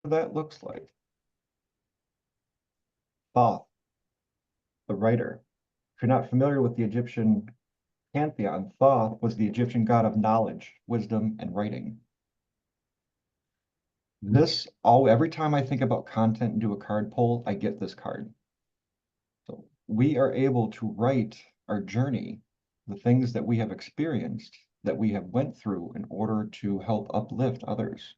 that looks like. Thoth, the writer. If you're not familiar with the Egyptian pantheon, Thoth was the Egyptian god of knowledge, wisdom, and writing. Every time I think about content and do a card pull, I get this card. So we are able to write our journey, the things that we have experienced, that we have went through in order to help uplift others.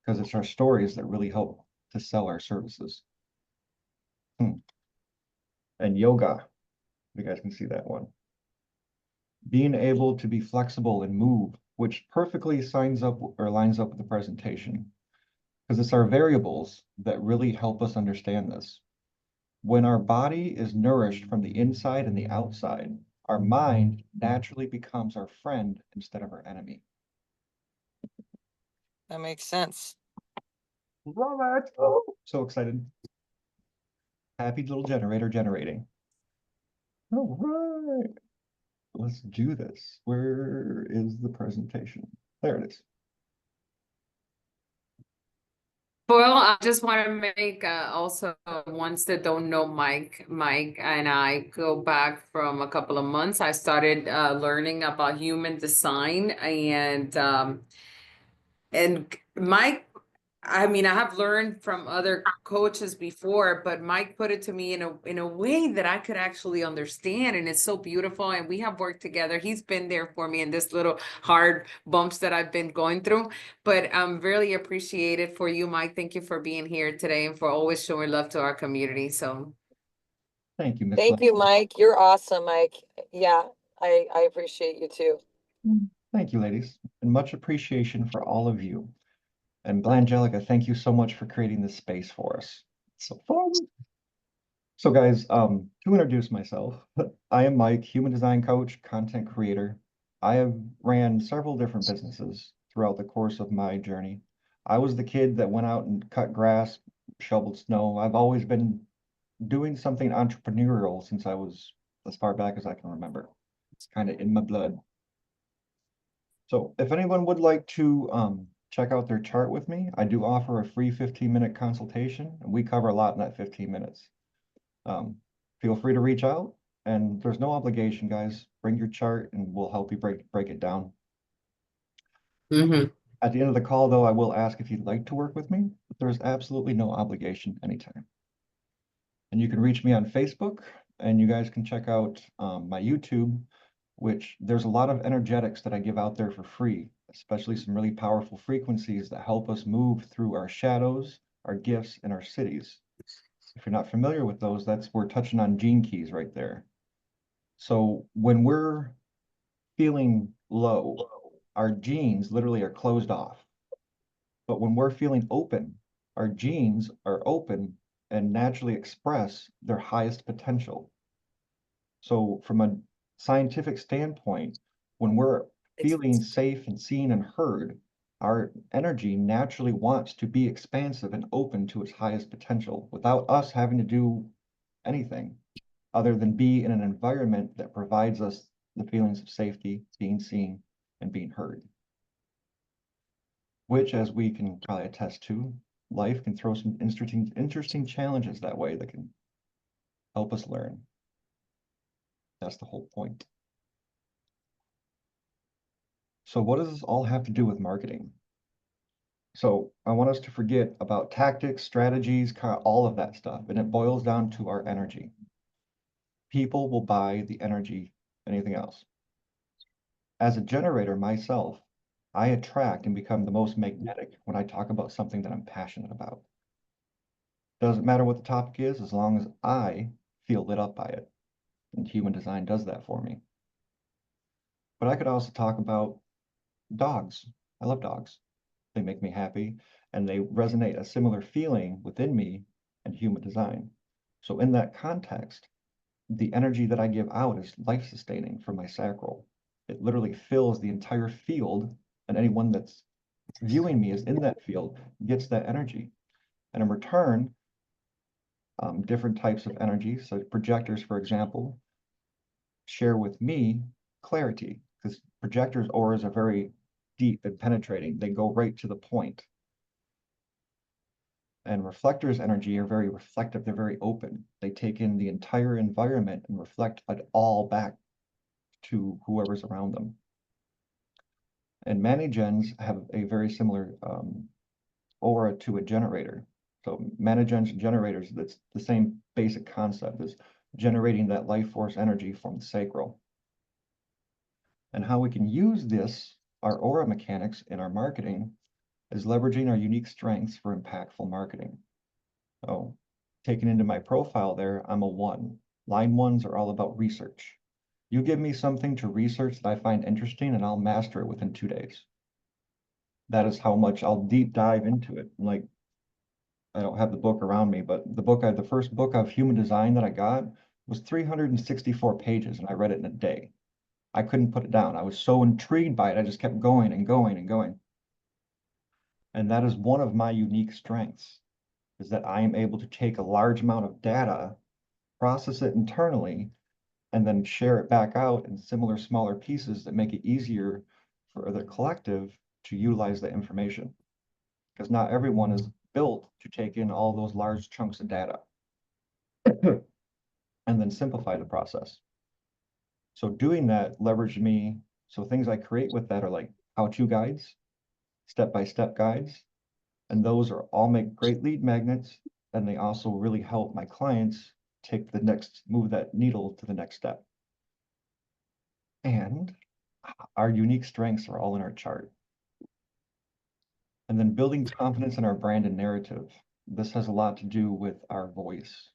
Because it's our stories that really help to sell our services. And yoga, you guys can see that one. Being able to be flexible and move, which perfectly lines up with the presentation. Because it's our variables that really help us understand this. When our body is nourished from the inside and the outside, our mind naturally becomes our friend instead of our enemy. That makes sense. Love it. Oh, so excited. Happy little generator generating. All right. Let's do this. Where is the presentation? There it is. Well, I just want to make also ones that don't know Mike and I go back from a couple of months. I started learning about human design and Mike, I mean, I have learned from other coaches before, but Mike put it to me in a way that I could actually understand, and it's so beautiful. And we have worked together. He's been there for me in this little hard bumps that I've been going through. But I'm really appreciated for you, Mike. Thank you for being here today and for always showing love to our community. So Thank you, Miss. Thank you, Mike. You're awesome, Mike. Yeah, I appreciate you too. Thank you, ladies, and much appreciation for all of you. And Blangelica, thank you so much for creating this space for us. It's so fun. So guys, to introduce myself, I am Mike, human design coach, content creator. I have ran several different businesses throughout the course of my journey. I was the kid that went out and cut grass, shoveled snow. I've always been doing something entrepreneurial since I was as far back as I can remember. It's kind of in my blood. So if anyone would like to check out their chart with me, I do offer a free 15-minute consultation, and we cover a lot in that 15 minutes. Feel free to reach out, and there's no obligation, guys. Bring your chart, and we'll help you break it down. At the end of the call, though, I will ask if you'd like to work with me, but there's absolutely no obligation anytime. And you can reach me on Facebook, and you guys can check out my YouTube, which there's a lot of energetics that I give out there for free, especially some really powerful frequencies that help us move through our shadows, our gifts, and our cities. If you're not familiar with those, we're touching on gene keys right there. So when we're feeling low, our genes literally are closed off. But when we're feeling open, our genes are open and naturally express their highest potential. So from a scientific standpoint, when we're feeling safe and seen and heard, our energy naturally wants to be expansive and open to its highest potential without us having to do anything other than be in an environment that provides us the feelings of safety, being seen, and being heard. Which, as we can probably attest to, life can throw some interesting challenges that way that can help us learn. That's the whole point. So what does this all have to do with marketing? So I want us to forget about tactics, strategies, kind of all of that stuff, and it boils down to our energy. People will buy the energy, anything else. As a generator myself, I attract and become the most magnetic when I talk about something that I'm passionate about. Doesn't matter what the topic is, as long as I feel lit up by it. And human design does that for me. But I could also talk about dogs. I love dogs. They make me happy, and they resonate a similar feeling within me and human design. So in that context, the energy that I give out is life-sustaining for my sacral. It literally fills the entire field, and anyone that's viewing me is in that field gets that energy. And in return, different types of energy, so projectors, for example, share with me clarity, because projectors' auras are very deep and penetrating. They go right to the point. And reflectors' energy are very reflective. They're very open. They take in the entire environment and reflect it all back to whoever's around them. And Manigens have a very similar aura to a generator. So Manigens and generators, that's the same basic concept, is generating that life force energy from the sacral. And how we can use this, our aura mechanics in our marketing, is leveraging our unique strengths for impactful marketing. So taken into my profile there, I'm a 1. Line 1s are all about research. You give me something to research that I find interesting and I'll master it within 2 days. That is how much I'll deep dive into it. Like, I don't have the book around me, but the first book of human design that I got was 364 pages and I read it in a day. I couldn't put it down. I was so intrigued by it. I just kept going and going and going. And that is one of my unique strengths, is that I am able to take a large amount of data, process it internally, and then share it back out in similar smaller pieces that make it easier for the collective to utilize the information. Because not everyone is built to take in all those large chunks of data and then simplify the process. So doing that leveraged me. So things I create with that are like how-to guides, step-by-step guides, and those are all make great lead magnets, and they also really help my clients move that needle to the next step. And our unique strengths are all in our chart. And then building confidence in our brand and narrative. This has a lot to do with our voice.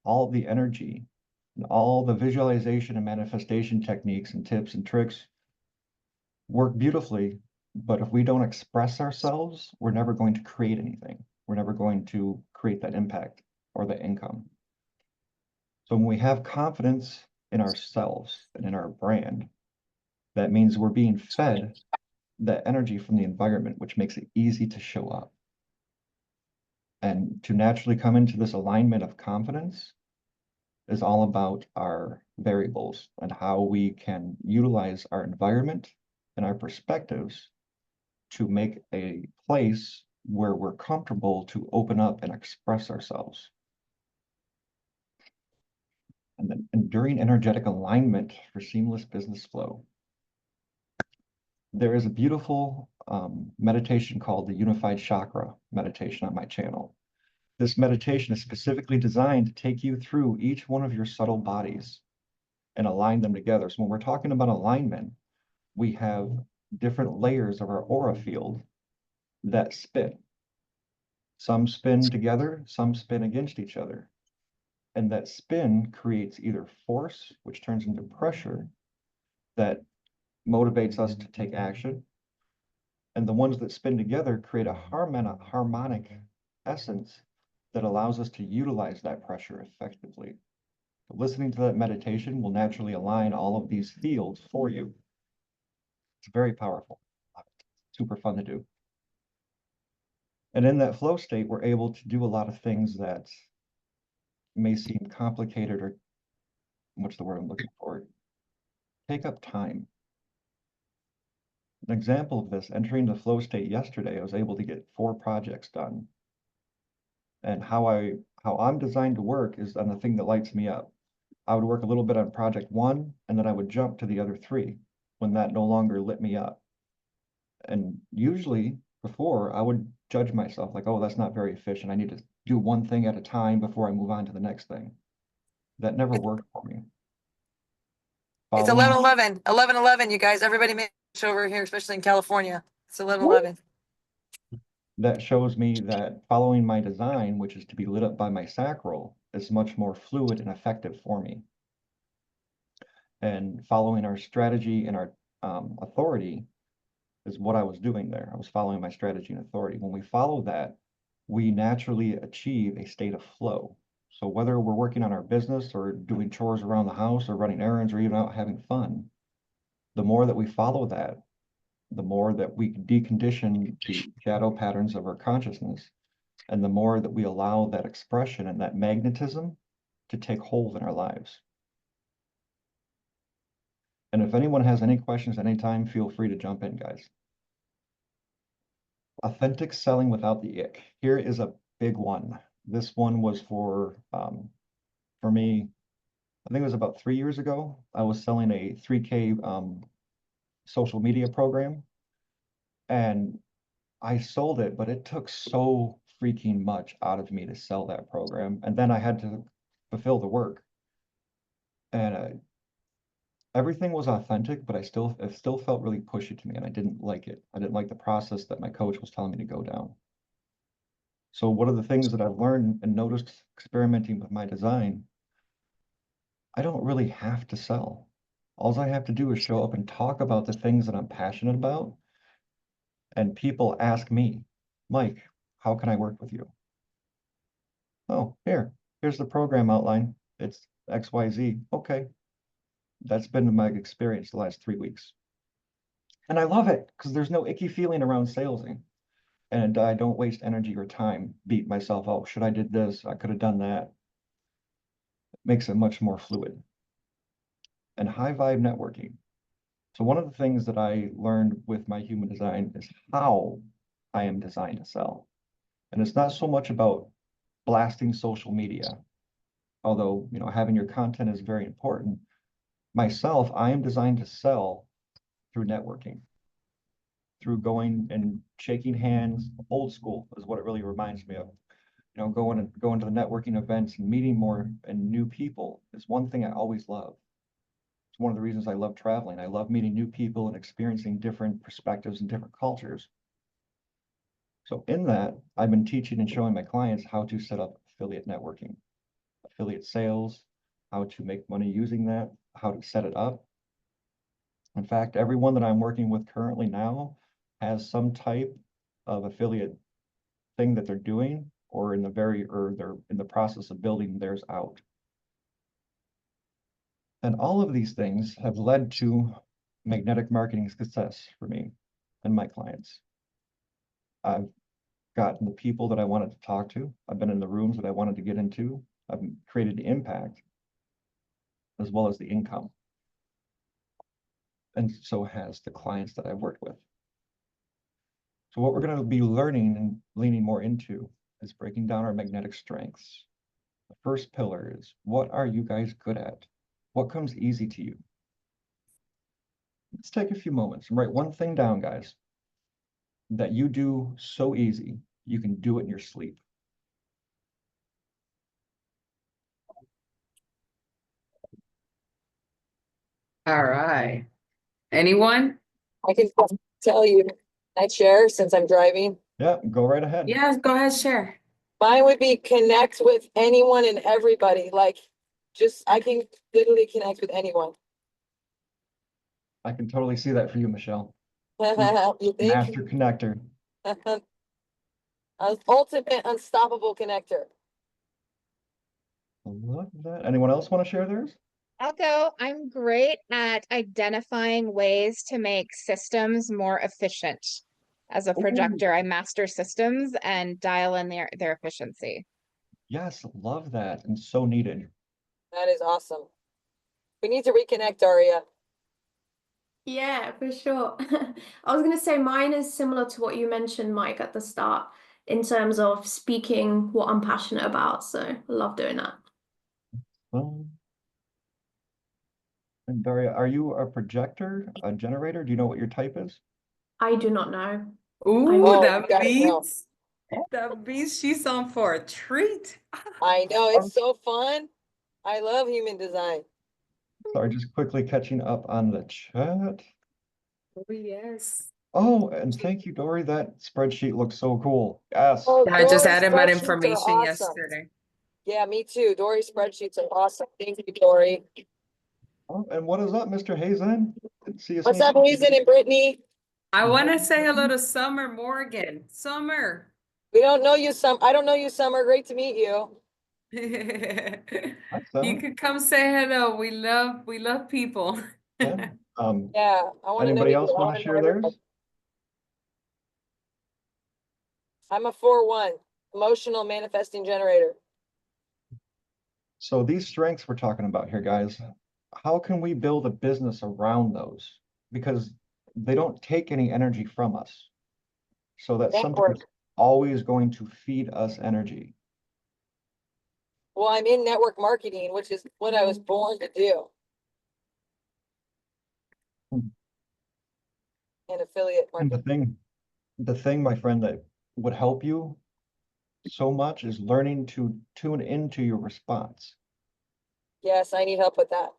All of the energy and all the visualization and manifestation techniques and tips and tricks work beautifully, but if we don't express ourselves, we're never going to create anything. We're never going to create that impact or the income. So when we have confidence in ourselves and in our brand, that means we're being fed that energy from the environment, which makes it easy to show up. And to naturally come into this alignment of confidence is all about our variables and how we can utilize our environment and our perspectives to make a place where we're comfortable to open up and express ourselves. And then enduring energetic alignment for seamless business flow. There is a beautiful meditation called the Unified Chakra meditation on my channel. This meditation is specifically designed to take you through each one of your subtle bodies and align them together. So when we're talking about alignment, we have different layers of our aura field that spin. Some spin together, some spin against each other. And that spin creates either force, which turns into pressure, that motivates us to take action. And the ones that spin together create a harmonic essence that allows us to utilize that pressure effectively. Listening to that meditation will naturally align all of these fields for you. It's very powerful, super fun to do. And in that flow state, we're able to do a lot of things that may seem complicated or what's the word I'm looking for? Take up time. An example of this, entering the flow state yesterday, I was able to get 4 projects done. And how I'm designed to work is on the thing that lights me up. I would work a little bit on project 1, and then I would jump to the other 3 when that no longer lit me up. And usually before, I would judge myself like, oh, that's not very efficient. I need to do one thing at a time before I move on to the next thing. That never worked for me. It's Following 11:11, 11:11, you guys. Everybody make it over here, especially in California. It's 11:11. that shows me that following my design, which is to be lit up by my sacral, is much more fluid and effective for me. And following our strategy and our authority is what I was doing there. I was following my strategy and authority. When we follow that, we naturally achieve a state of flow. So whether we're working on our business or doing chores around the house or running errands or even out having fun, the more that we follow that, the more that we decondition the shadow patterns of our consciousness, and the more that we allow that expression and that magnetism to take hold in our lives. And if anyone has any questions at any time, feel free to jump in, guys. Authentic selling without the ick. Here is a big one. This one was for me, I think it was about 3 years ago. I was selling a 3K social media program, and I sold it, but it took so freaking much out of me to sell that program. And then I had to fulfill the work. And everything was authentic, but it still felt really pushy to me, and I didn't like it. I didn't like the process that my coach was telling me to go down. So one of the things that I've learned and noticed experimenting with my design, I don't really have to sell. All I have to do is show up and talk about the things that I'm passionate about. And people ask me, Mike, how can I work with you? Oh, here's the program outline. It's XYZ. Okay. That's been my experience the last 3 weeks. And I love it because there's no icky feeling around salesing. And I don't waste energy or time beat myself up. Should I did this? I could have done that. It makes it much more fluid. And high vibe networking. So one of the things that I learned with my human design is how I am designed to sell. And it's not so much about blasting social media, although, having your content is very important. Myself, I am designed to sell through networking, through going and shaking hands. Old school is what it really reminds me of. Going to the networking events and meeting more and new people is one thing I always love. It's one of the reasons I love traveling. I love meeting new people and experiencing different perspectives and different cultures. So in that, I've been teaching and showing my clients how to set up affiliate networking, affiliate sales, how to make money using that, how to set it up. In fact, everyone that I'm working with currently now has some type of affiliate thing that they're doing, or they're in the process of building theirs out. And all of these things have led to magnetic marketing success for me and my clients. I've gotten the people that I wanted to talk to. I've been in the rooms that I wanted to get into. I've created the impact as well as the income. And so has the clients that I've worked with. So what we're going to be learning and leaning more into is breaking down our magnetic strengths. The first pillar is, what are you guys good at? What comes easy to you? Let's take a few moments and write one thing down, guys, that you do so easy, you can do it in your sleep. All right. Anyone? I can tell you, I share since I'm driving. Yeah, go right ahead. Yes, go ahead, share. Mine would be connect with anyone and everybody. I can literally connect with anyone. I can totally see that for you, Michelle. You think? Master connector. An ultimate unstoppable connector. I love that. Anyone else want to share theirs? I'll go. I'm great at identifying ways to make systems more efficient. As a projector, I master systems and dial in their efficiency. Yes, love that. And so needed. That is awesome. We need to reconnect, Daria. Yeah, for sure. I was going to say mine is similar to what you mentioned, Mike, at the start, in terms of speaking what I'm passionate about. So I love doing that. And Daria, are you a projector, a generator? Do you know what your type is? I do not know. Ooh, Oh, that you gotta know. beats. That beats. She's on for a treat. I know, it's so fun. I love human design. Sorry, just quickly catching up on the chat. Oh, yes. Oh, and thank you, Dory. That spreadsheet looks so cool. Yes. Oh, I just Dory's added my spreadsheets are information awesome. yesterday. Yeah, me too. Dory's spreadsheets are awesome. Thank you, Dory. Oh, and what is up, Mr. Hazen? Didn't see you. What's up, Hazen and Brittany? I want to say hello to Summer Morgan. Summer. We don't know you, I don't know you, Summer. Great to meet you. Hi, You Summer. could come say hello. We love people. Yeah. Yeah, I want to know Anybody you. else want to share theirs? I'm a 4-1, emotional manifesting generator. So these strengths we're talking about here, guys, how can we build a business around those? Because they don't take any energy from us. So that's something Network. always going to feed us energy. Well, I'm in network marketing, which is what I was born to do. And affiliate And marketing. the thing, my friend, that would help you so much is learning to tune into your response. Yes, I need help with that.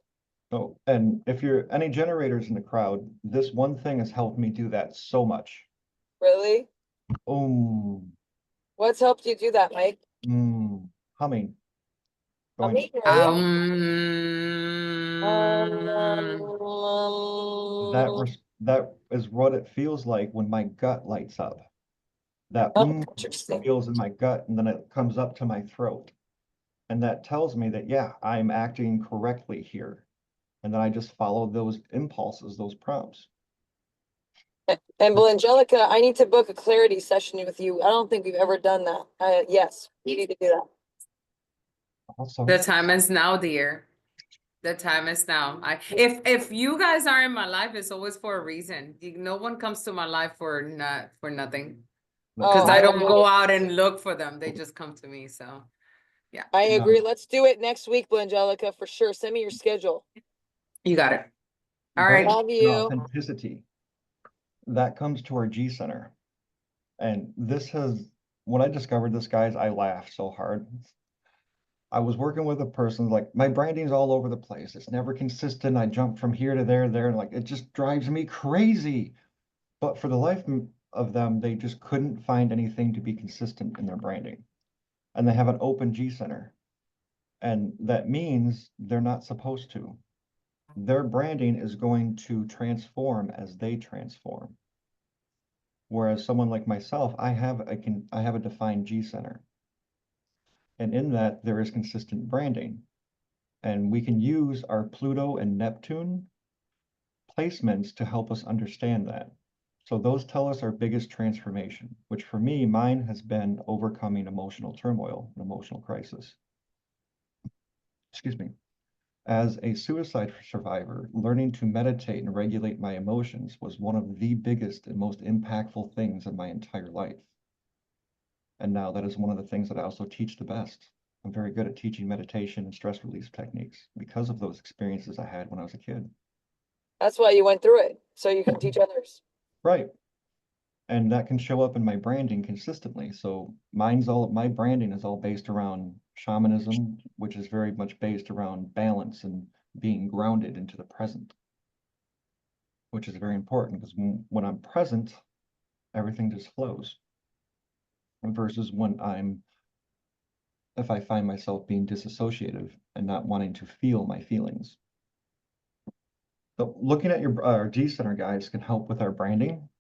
So, and if you're any generators in the crowd, this one thing has helped me do that so much. Really? What's helped you do that, Mike? Humming. I Going, mean, really? that is what it feels like when my gut lights up. That Interesting. feels in my gut, and then it comes up to my throat. And that tells me that, yeah, I'm acting correctly here. And then I just follow those impulses, those prompts. And well, Angelica, I need to book a clarity session with you. I don't think we've ever done that. Yes, we need to do that. Also, The time is now, dear. The time is now. If you guys are in my life, it's always for a reason. No one comes to my life for nothing. Because Oh, I I don't agree. go out and look for them. They just come to me. So yeah. I Yeah. agree. Let's do it next week, Angelica, for sure. Send me your schedule. You got it. All but right. Love in you. authenticity, that comes to our G center. And this has, when I discovered this, guys, I laughed so hard. I was working with a person, like, my branding's all over the place. It's never consistent. I jump from here to there, and like, it just drives me crazy. But for the life of them, they just couldn't find anything to be consistent in their branding. And they have an open G center. And that means they're not supposed to. Their branding is going to transform as they transform. Whereas someone like myself, I have a defined G center. And in that, there is consistent branding. And we can use our Pluto and Neptune placements to help us understand that. So those tell us our biggest transformation, which for me, mine has been overcoming emotional turmoil and emotional crisis. Excuse me. As a suicide survivor, learning to meditate and regulate my emotions was one of the biggest and most impactful things in my entire life. And now that is one of the things that I also teach the best. I'm very good at teaching meditation and stress release techniques because of those experiences I had when I was a kid. That's why you went through it, so you can teach others. Right. And that can show up in my branding consistently. So my branding is all based around shamanism, which is very much based around balance and being grounded into the present, which is very important because when I'm present, everything just flows. Versus if I find myself being disassociative and not wanting to feel my feelings. So looking at our G center, guys, can help with our branding.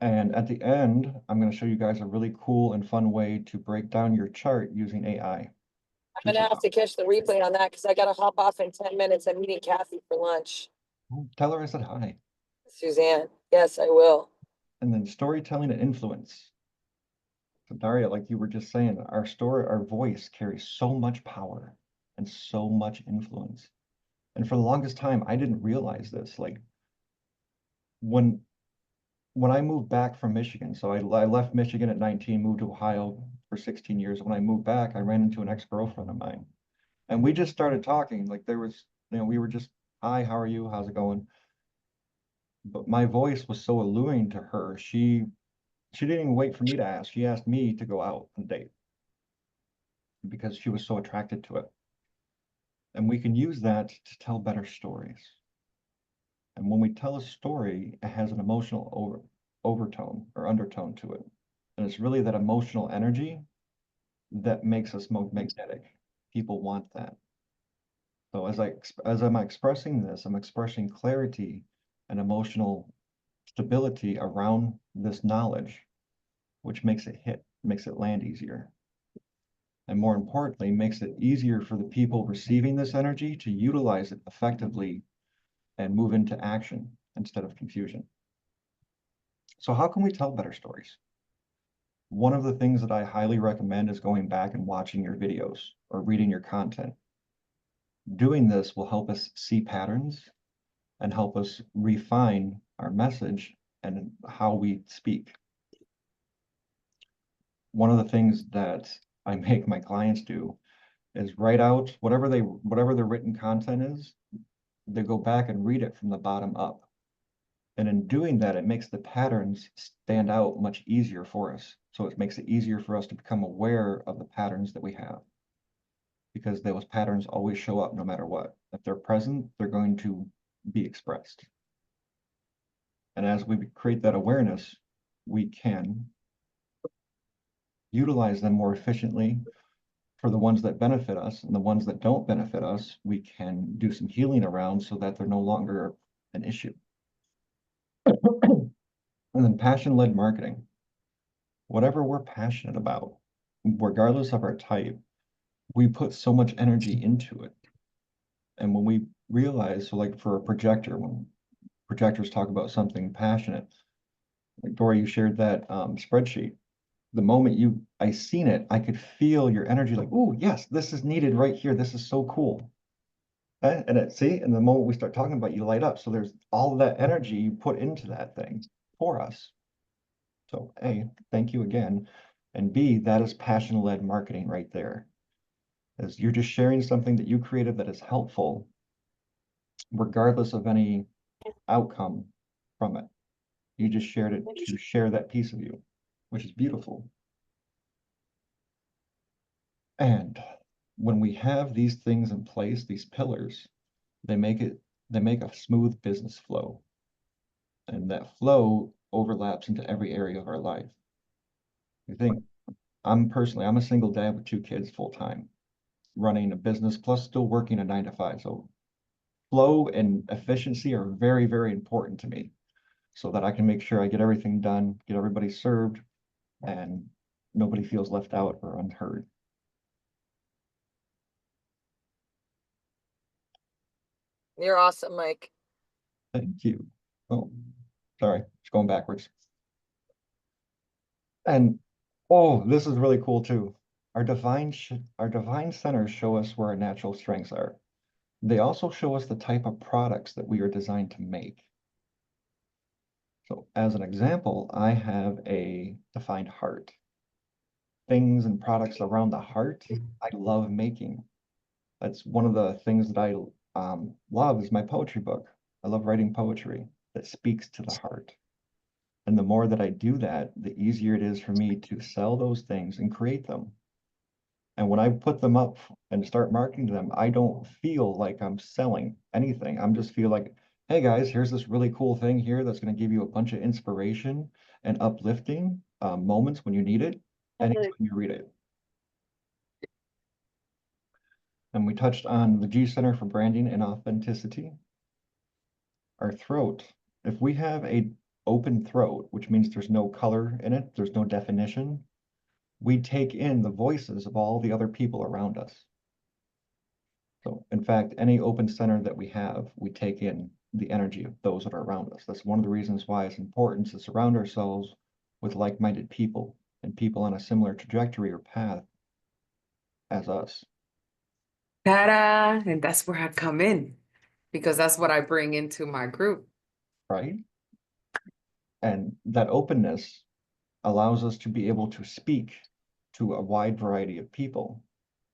And at the end, I'm going to show you guys a really cool and fun way to break down your chart using AI. I'm gonna have to catch the replay on that because I gotta hop off in 10 minutes. I'm meeting Kathy for lunch. Tell her I said hi. Suzanne, yes, I will. And then storytelling and influence. So Daria, like you were just saying, our voice carries so much power and so much influence. And for the longest time, I didn't realize this. Like when I moved back from Michigan, so I left Michigan at 19, moved to Ohio for 16 years. When I moved back, I ran into an ex-girlfriend of mine. And we just started talking. Like we were just, hi, how are you? How's it going? But my voice was so alluring to her. She didn't even wait for me to ask. She asked me to go out on a date because she was so attracted to it. And we can use that to tell better stories. And when we tell a story, it has an emotional overtone or undertone to it. And it's really that emotional energy that makes us magnetic. People want that. So as I'm expressing this, I'm expressing clarity and emotional stability around this knowledge, which makes it land easier. And more importantly, makes it easier for the people receiving this energy to utilize it effectively and move into action instead of confusion. So how can we tell better stories? One of the things that I highly recommend is going back and watching your videos or reading your content. Doing this will help us see patterns and help us refine our message and how we speak. one of the things that I make my clients do is write out whatever their written content is, they go back and read it from the bottom up. And in doing that, it makes the patterns stand out much easier for us. So it makes it easier for us to become aware of the patterns that we have. Because those patterns always show up no matter what. If they're present, they're going to be expressed. And as we create that awareness, we can utilize them more efficiently for the ones that benefit us, and the ones that don't benefit us, we can do some healing around so that they're no longer an issue. And then passion-led marketing. Whatever we're passionate about, regardless of our type, we put so much energy into it. And when we realize, so like for a projector, when projectors talk about something passionate, like Dory, you shared that spreadsheet. The moment I seen it, I could feel your energy like, oh, yes, this is needed right here. This is so cool. And the moment we start talking about, you light up. So there's all of that energy you put into that thing for us. So A, thank you again. And B, that is passion-led marketing right there. As you're just sharing something that you created that is helpful, regardless of any outcome from it. You just shared it to share that piece of you, which is beautiful. And when we have these things in place, these pillars, they make a smooth business flow. And that flow overlaps into every area of our life. I think I'm a single dad with 2 kids full time, running a business plus still working a 9 to 5. So flow and efficiency are very, very important to me so that I can make sure I get everything done, get everybody served, and nobody feels left out or unheard. You're awesome, Mike. Thank you. Oh, sorry, it's going backwards. And oh, this is really cool too. Our divine centers show us where our natural strengths are. They also show us the type of products that we are designed to make. So as an example, I have a defined heart. Things and products around the heart, I love making. That's one of the things that I love is my poetry book. I love writing poetry that speaks to the heart. And the more that I do that, the easier it is for me to sell those things and create them. And when I put them up and start marketing them, I don't feel like I'm selling anything. I'm just feel like, hey guys, here's this really cool thing here that's going to give you a bunch of inspiration and uplifting moments when you need it, anytime you read it. And we touched on the G Center for branding and authenticity. Our throat. If we have a open throat, which means there's no color in it, there's no definition, we take in the voices of all the other people around us. So in fact, any open center that we have, we take in the energy of those that are around us. That's one of the reasons why it's important to surround ourselves with like-minded people and people on a similar trajectory or path as us. Ta-da! And that's where I come in because that's what I bring into my group. Right? And that openness allows us to be able to speak to a wide variety of people.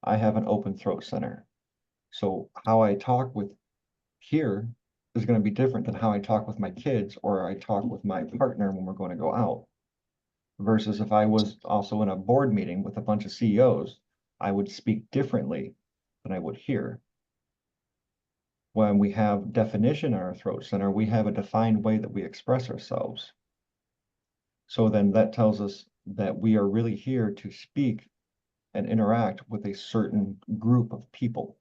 I have an open throat center. So how I talk with here is going to be different than how I talk with my kids or I talk with my partner when we're going to go out. Versus if I was also in a board meeting with a bunch of CEOs, I would speak differently than I would here. When we have definition in our throat center, we have a defined way that we express ourselves. So then that tells us that we are really here to speak and interact with a certain group of people.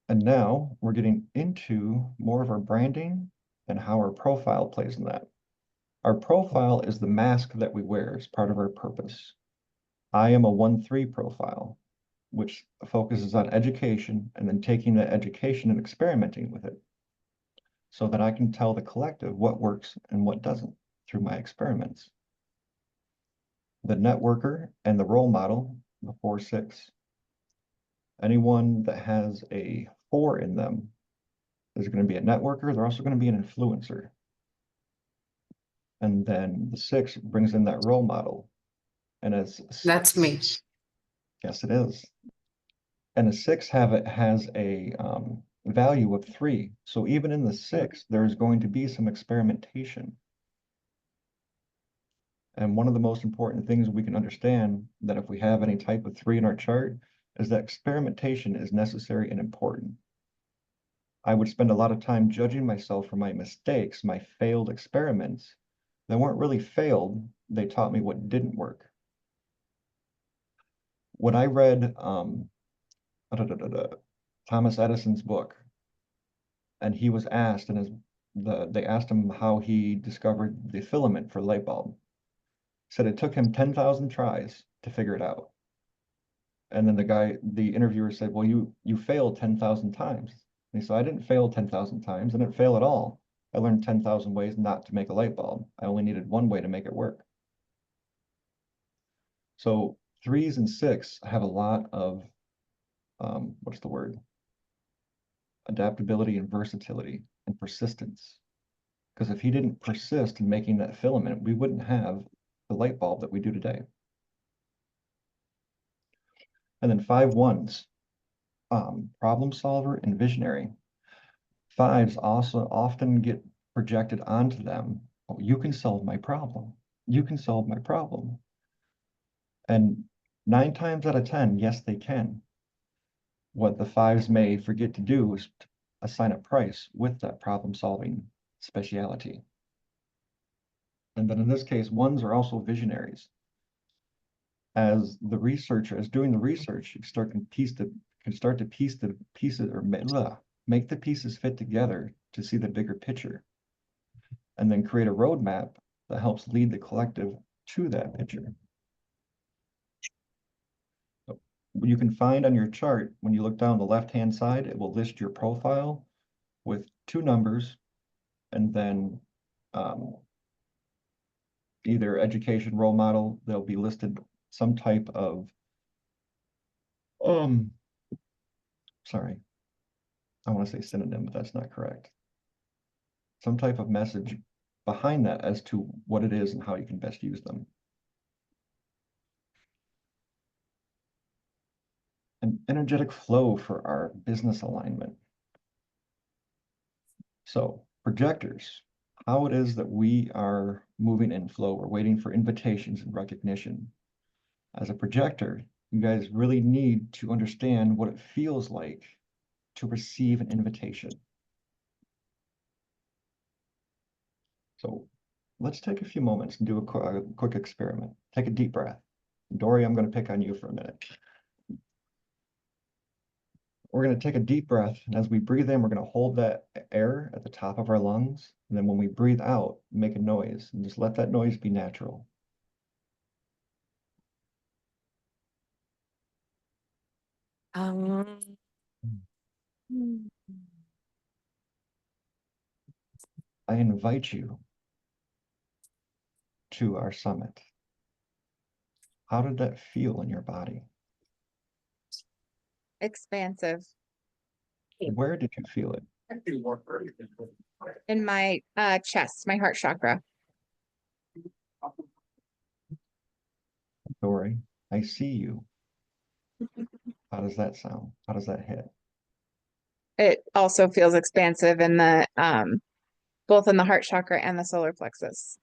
And now we're getting into more of our branding and how our profile plays in that. Our profile is the mask that we wear as part of our purpose. I am a 1-3 profile, which focuses on education and then taking that education and experimenting with it so that I can tell the collective what works and what doesn't through my experiments. The networker and the role model, the 4-6. Anyone that has a 4 in them is going to be a networker. They're also going to be an influencer. And then the 6 brings in that role model. And That's me. Yes, it is. And a 6 has a value of 3. So even in the 6, there's going to be some experimentation. And one of the most important things we can understand that if we have any type of 3 in our chart is that experimentation is necessary and important. I would spend a lot of time judging myself for my mistakes, my failed experiments. They weren't really failed. They taught me what didn't work. When I read Thomas Edison's book, and he was asked, they asked him how he discovered the filament for the light bulb. He said it took him 10,000 tries to figure it out. And then the interviewer said, well, you failed 10,000 times. And he said, I didn't fail 10,000 times. I didn't fail at all. I learned 10,000 ways not to make a light bulb. I only needed one way to make it work. So 3s and 6 have a lot of, what's the word? Adaptability and versatility and persistence. Because if he didn't persist in making that filament, we wouldn't have the light bulb that we do today. And then 5-1s, problem solver and visionary. 5s also often get projected onto them. Oh, you can solve my problem. You can solve my problem. And 9 times out of 10, yes, they can. What the 5s may forget to do is to assign a price with that problem solving speciality. And then in this case, 1s are also visionaries. As doing the research, you start to piece the pieces or make the pieces fit together to see the bigger picture, and then create a roadmap that helps lead the collective to that picture. So you can find on your chart, when you look down the left-hand side, it will list your profile with 2 numbers, and then either education role model, they'll be listed some type of sorry, I want to say synonym, but that's not correct. Some type of message behind that as to what it is and how you can best use them. An energetic flow for our business alignment. So projectors, how it is that we are moving in flow, we're waiting for invitations and recognition. As a projector, you guys really need to understand what it feels like to receive an invitation. So let's take a few moments and do a quick experiment. Take a deep breath. Dory, I'm going to pick on you for a minute. We're going to take a deep breath, and as we breathe in, we're going to hold that air at the top of our lungs. And then when we breathe out, make a noise, and just let that noise be natural. I invite you to our summit. How did that feel in your body? Expansive. Where did you feel it? In my chest, my heart chakra. Dory, I see you. How does that sound? How does that hit? It also feels expansive in the both in the heart chakra and the solar plexus.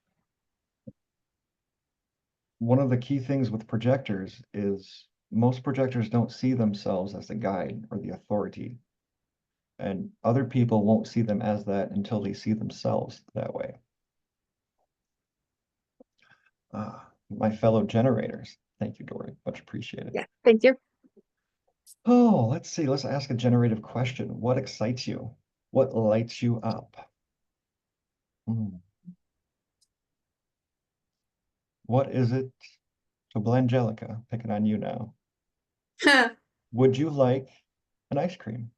One of the key things with projectors is most projectors don't see themselves as the guide or the authority. And other people won't see them as that until they see themselves that way. My fellow generators, thank you, Dory, much appreciated. Yeah, thank you. Oh, let's see, let's ask a generative question. What excites you? What lights you up? What is it? So Blangelica, picking on you now. Would you like an ice cream?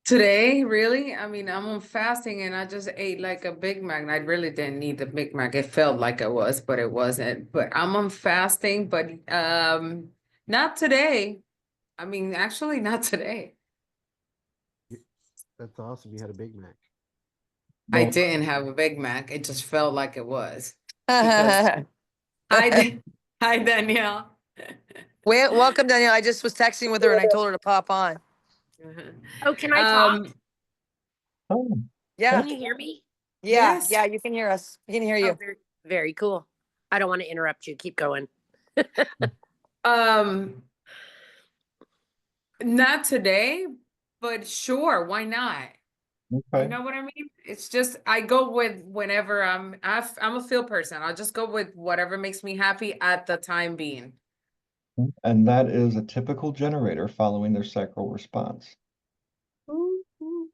Today, really? I mean, I'm on fasting and I just ate like a Big Mac. And I really didn't need the Big Mac. It felt like it was, but it wasn't. But I'm on fasting, but not today. I mean, actually not today. That's awesome. You had a Big Mac. I Well, didn't have a Big Mac. It just felt like it was. Because hi, hi, Danielle. Welcome, Danielle. I just was texting with her and I told her to pop on. Oh, can I talk? oh, Yeah, Can you hear me? Yes. yeah, you can hear us. We can hear Oh, you. very, very cool. I don't want to interrupt you. Keep going. Um, not today, but sure, why not? You okay. know what I mean? It's just I go with whenever I'm a feel person. I'll just go with whatever makes me happy at the time being. And that is a typical generator following their sacral response.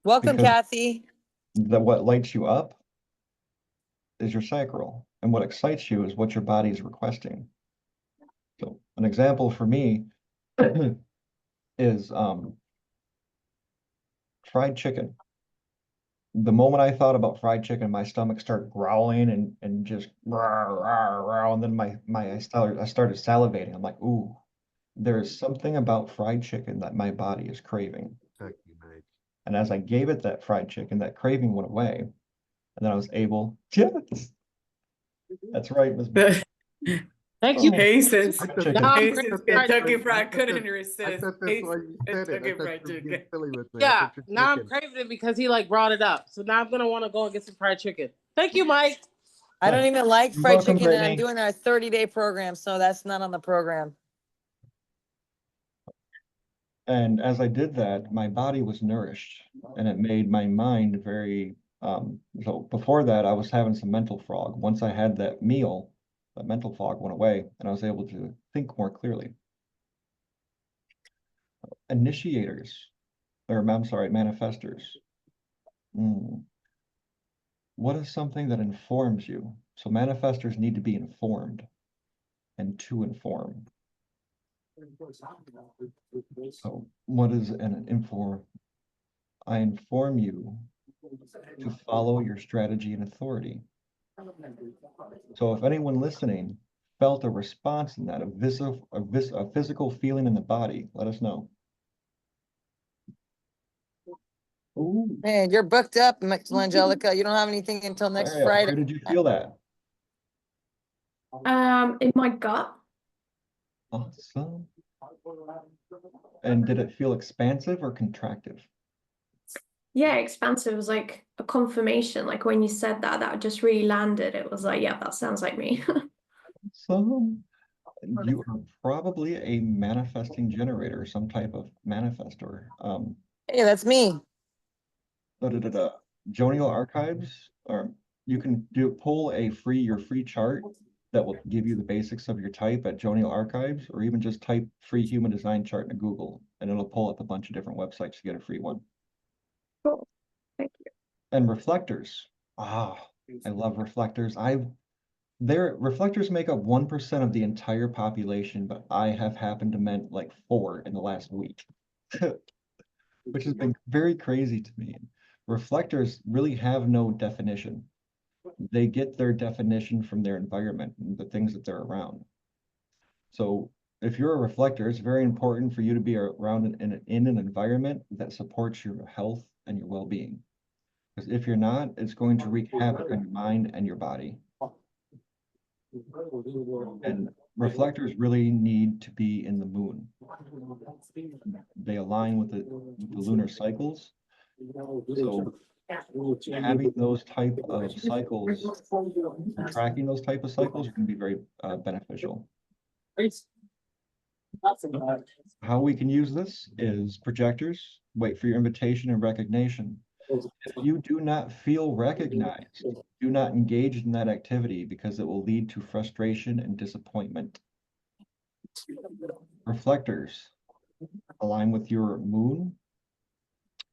Welcome, Because Kathy. what lights you up is your sacral, and what excites you is what your body is requesting. So an example for me is fried chicken. The moment I thought about fried chicken, my stomach started growling and just and then I started salivating. I'm like, ooh, there's something about fried chicken that my body is craving. And as I gave it that fried chicken, that craving went away. And then I was able, yes, that's right, Ms. Thank you. Hey, sis. Fried Now chicken. I'm Hey, craving sis, fried Kentucky chicken. Fried couldn't resist. thought that's Hey, why you sis, said it. I Kentucky thought Fried you were being Chicken. silly with me. I Yeah, thought you're now I'm joking. craving it because he like brought it up. So now I'm gonna want to go and get some fried chicken. Thank you, Mike. I don't even like You're fried welcome, chicken and I'm Brittany. doing a 30-day program, so that's not on the program. And as I did that, my body was nourished and it made my mind very, so before that, I was having some mental fog. Once I had that meal, that mental fog went away and I was able to think more clearly. Initiators, or I'm sorry, manifestors. Mm. What is something that informs you? So manifestors need to be informed and to inform. So what is an inform? I inform you to follow your strategy and authority. So if anyone listening felt a response in that, a physical feeling in the body, let us know. Ooh, Man, you're booked up, Angelica. You don't have anything until next Ariel, Friday. where did you feel that? In my gut. Awesome. And did it feel expansive or contractive? Yeah, expansive was like a confirmation. Like when you said that, that just really landed. It was like, yeah, that sounds like me. Awesome. You are probably a manifesting generator, some type of manifestor. Hey, that's me. Jonial archives, or you can pull your free chart that will give you the basics of your type at Jonial archives, or even just type free human design chart into Google and it'll pull up a bunch of different websites to get a free one. Cool. Thank you. And reflectors. Ah, I love reflectors. Reflectors make up 1% of the entire population, but I have happened to meet like 4 in the last week, which has been very crazy to me. Reflectors really have no definition. They get their definition from their environment and the things that they're around. So if you're a reflector, it's very important for you to be around in an environment that supports your health and your well-being. Because if you're not, it's going to wreak havoc on your mind and your body. And reflectors really need to be in the moon. They align with the lunar cycles. So having those type of cycles, tracking those type of cycles are going to be very beneficial. How we can use this is projectors, wait for your invitation and recognition. If you do not feel recognized, do not engage in that activity because it will lead to frustration and disappointment. Reflectors align with your moon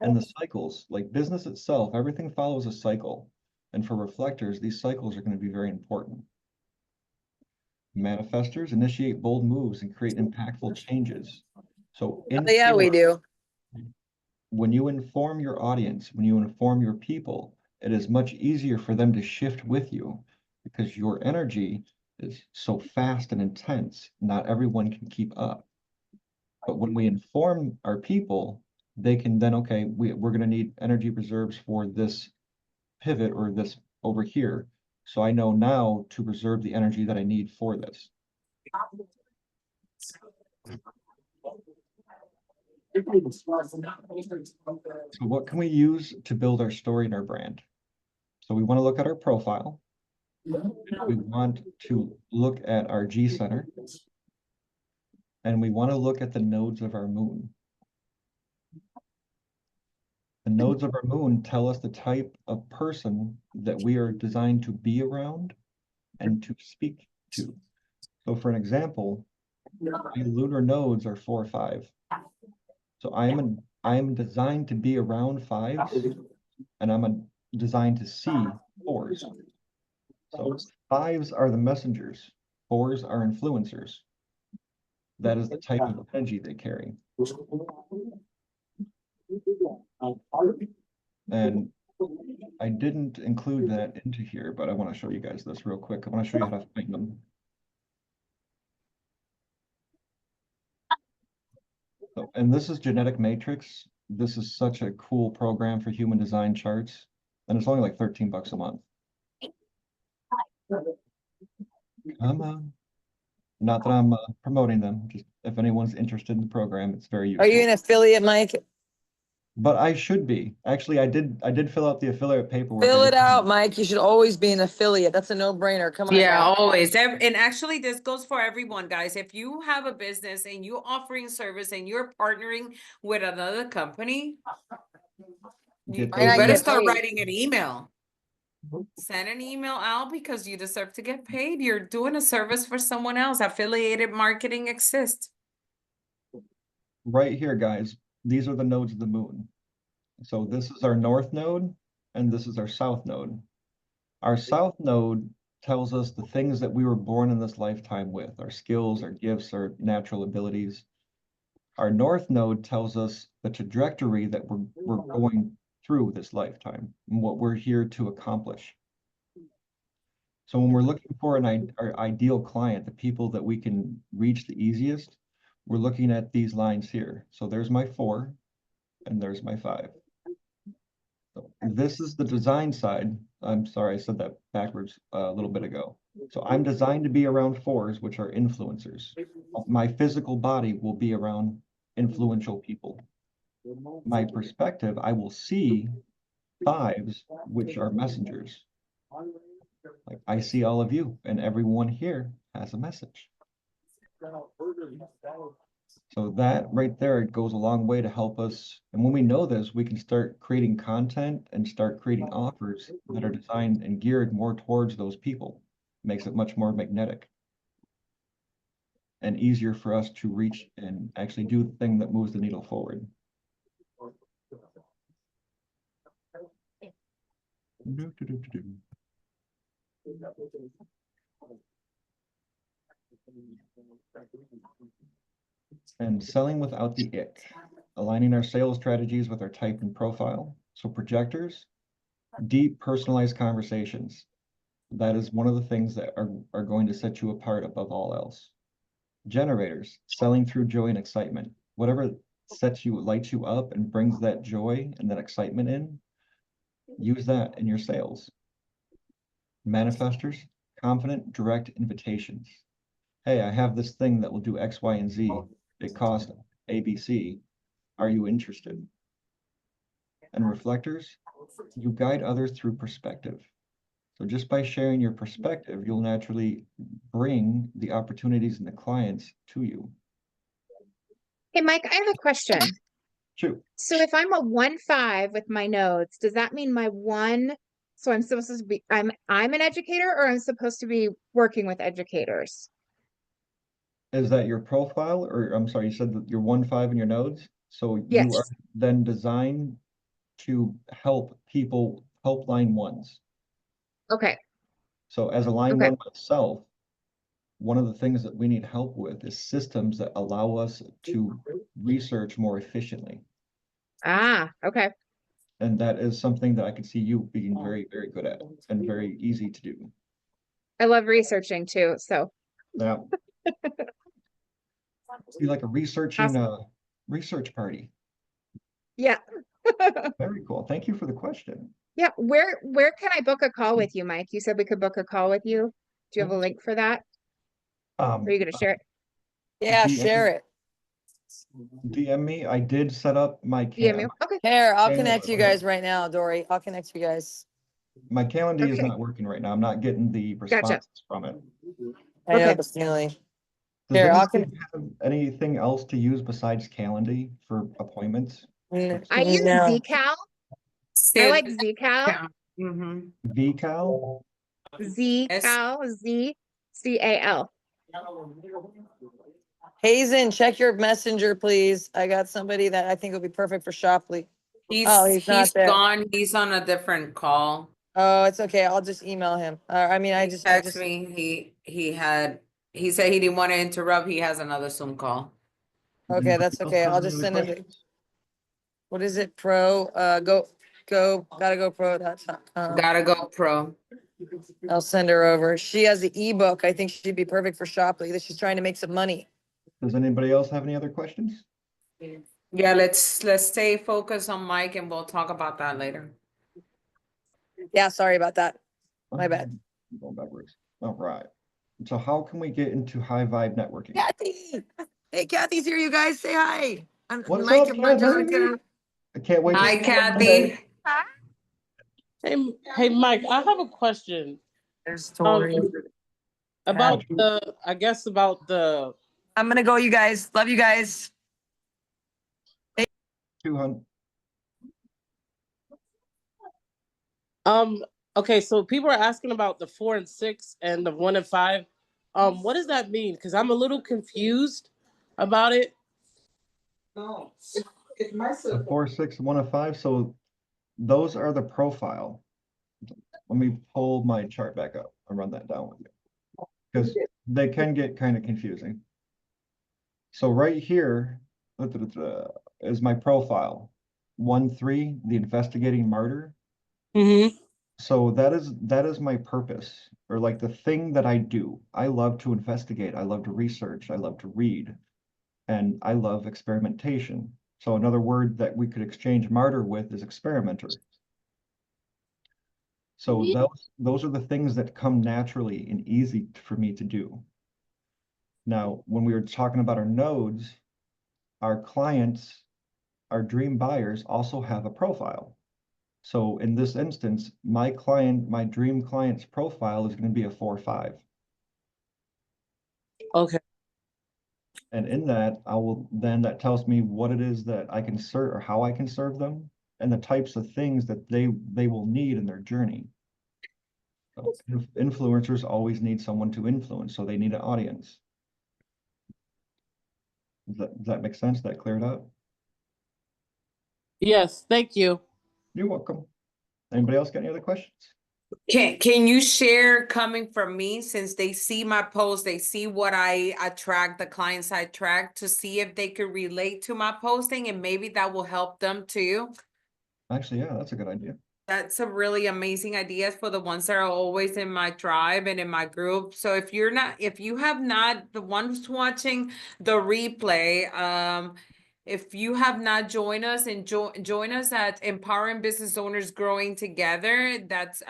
and the cycles, like business itself, everything follows a cycle. And for reflectors, these cycles are going to be very important. Manifestors initiate bold moves and create impactful changes. So Oh, yeah, we do. when you inform your audience, when you inform your people, it is much easier for them to shift with you because your energy is so fast and intense, not everyone can keep up. But when we inform our people, they can then, okay, we're going to need energy reserves for this pivot or this over here. So I know now to reserve the energy that I need for this. So what can we use to build our story and our brand? So we want to look at our profile. We want to look at our G center. And we want to look at the nodes of our moon. The nodes of our moon tell us the type of person that we are designed to be around and to speak to. So for an example, my lunar nodes are 4 or 5. So I am designed to be around 5s, and I'm designed to see 4s. So 5s are the messengers, 4s are influencers. That is the type of energy they carry. And I didn't include that into here, but I want to show you guys this real quick. I want to show you how to find them. So, and this is Genetic Matrix. This is such a cool program for human design charts. And it's only like 13 bucks a month. Come on. Not that I'm promoting them, just if anyone's interested in the program, it's very useful. Are you an affiliate, Mike? But I should be. Actually, I did fill out the affiliate paperwork. Fill it out, Mike. You should always be an affiliate. That's a no-brainer. Come on. Yeah, guys. always. And actually, this goes for everyone, guys. If you have a business and you're offering service and you're partnering with another company, you Get those better get start paid. writing an email. Send an email out because you deserve to get paid. You're doing a service for someone else. Affiliated marketing exists. right here, guys. These are the nodes of the moon. So this is our north node, and this is our south node. Our south node tells us the things that we were born in this lifetime with, our skills, our gifts, our natural abilities. Our north node tells us the trajectory that we're going through this lifetime and what we're here to accomplish. So when we're looking for our ideal client, the people that we can reach the easiest, we're looking at these lines here. So there's my 4 and there's my 5. So this is the design side. I'm sorry, I said that backwards a little bit ago. So I'm designed to be around 4s, which are influencers. My physical body will be around influential people. My perspective, I will see 5s, which are messengers. Like I see all of you, and everyone here has a message. So that right there, it goes a long way to help us. And when we know this, we can start creating content and start creating offers that are designed and geared more towards those people. Makes it much more magnetic and easier for us to reach and actually do the thing that moves the needle forward. And selling without the ick, aligning our sales strategies with our type and profile. So projectors, deep personalized conversations. That is one of the things that are going to set you apart above all else. Generators, selling through joy and excitement. Whatever lights you up and brings that joy and that excitement in, use that in your sales. Manifestors, confident, direct invitations. Hey, I have this thing that will do X, Y, and Z. It costs ABC. Are you interested? And reflectors, you guide others through perspective. So just by sharing your perspective, you'll naturally bring the opportunities and the clients to you. Hey, Mike, I have a question. True. So if I'm a 1-5 with my nodes, does that mean my 1, so I'm supposed to be, I'm an educator, or I'm supposed to be working with educators? Is that your profile, or I'm sorry, you said that you're 1-5 in your nodes? So Yes. you are then designed to help people, help line 1s. Okay. So as a line Okay. 1 myself, one of the things that we need help with is systems that allow us to research more efficiently. Ah, okay. And that is something that I could see you being very, very good at and very easy to do. I love researching too, so. Now, be like a researching research party. Yeah. Very cool. Thank you for the question. Yeah, where can I book a call with you, Mike? You said we could book a call with you. Do you have a link for that? Or are you gonna share it? Yeah, DM, share it. DM me. I did set up my DM you. Okay, Here, I'll Yeah. connect you guys right now, Dory. I'll connect you guys. my calendar is Okay. not working right now. I'm not getting the Gotcha. responses from it. I know Okay. the feeling. Does Here, I'll anybody have anything else to use besides Calendly for appointments? I use No. Zcal. I Sid- like Zcal. yeah. Mhm. VCal? Zcal, Z-C-A-L. Hazen, check your messenger, please. I got somebody that I think would be perfect for Shopley. Oh, he's not there. Gone. He's on a different call. Oh, it's okay. I'll just email him. I mean, I just Text me. He said he didn't want to interrupt. He has another Zoom call. Okay, that's Else okay. have I'll any just other send him. questions? What is it? Gotta go pro.com. Gotta go pro. I'll send her over. She has the ebook. I think she'd be perfect for Shopley. That she's trying to make some money. Does anybody else have any other questions? Yeah, let's stay focused on Mike and we'll talk about that later. Yeah, sorry about that. My bad. Going backwards. All right. So how can we get into high vibe networking? Kathy. Hey, Kathy's here, you guys. Say hi. I'm What's Mike up, and Kathy? Angelica. I can't wait to Hi, see you Kathy. Hey, Mike, I have a question. There's Dory. About the I'm gonna go, you guys. Love you guys. 200. Okay, so people are asking about the 4 and 6 and the 1 and 5. What does that mean? Because I'm a little confused about it. The 4, 6, 1 of 5. So those are the profile. Let me pull my chart back up and run that down with you, because they can get kind of confusing. So right here is my profile. 1, 3, the investigating martyr. Mm-hmm. So that is my purpose, or like the thing that I do. I love to investigate. I love to research. I love to read, and I love experimentation. So another word that we could exchange martyr with is experimenter. So those are the things that come naturally and easy for me to do. Now, when we were talking about our nodes, our clients, our dream buyers also have a profile. So in this instance, my dream client's profile is going to be a 4-5. Okay. And in that, that tells me what it is that I can serve, or how I can serve them, and the types of things that they will need in their journey. So influencers always need someone to influence, so they need an audience. Does that make sense? That cleared up? Yes, thank you. You're welcome. Anybody else got any other questions? Can you share, coming from me, since they see my post, they see what I attract, the clients I attract, to see if they could relate to my posting and maybe that will help them too? Actually, yeah, that's a good idea. That's a really amazing idea for the ones that are always in my tribe and in my group. So if you have not, the ones watching the replay, if you have not joined us and join us at Empowering Business Owners Growing Together, that's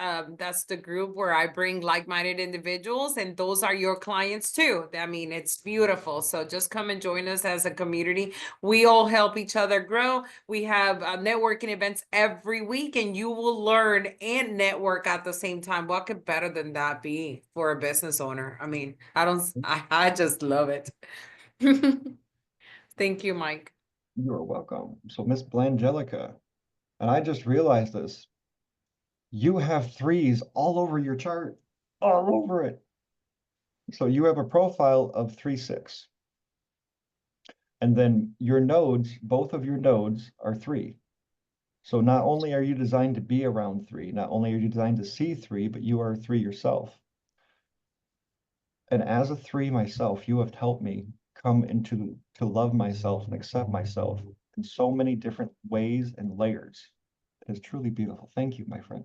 the group where I bring like-minded individuals, and those are your clients too. I mean, it's beautiful. So just come and join us as a community. We all help each other grow. We have networking events every week, and you will learn and network at the same time. What could better than that be for a business owner? I mean, I just love it. Thank you, Mike. You're welcome. So Miss Blangelica, and I just realized this, you have 3s all over your chart, all over it. So you have a profile of 3, 6. And then your nodes, both of your nodes are 3. So not only are you designed to be around 3, not only are you designed to see 3, but you are a 3 yourself. And as a 3 myself, you have helped me come to love myself and accept myself in so many different ways and layers. It is truly beautiful. Thank you, my friend.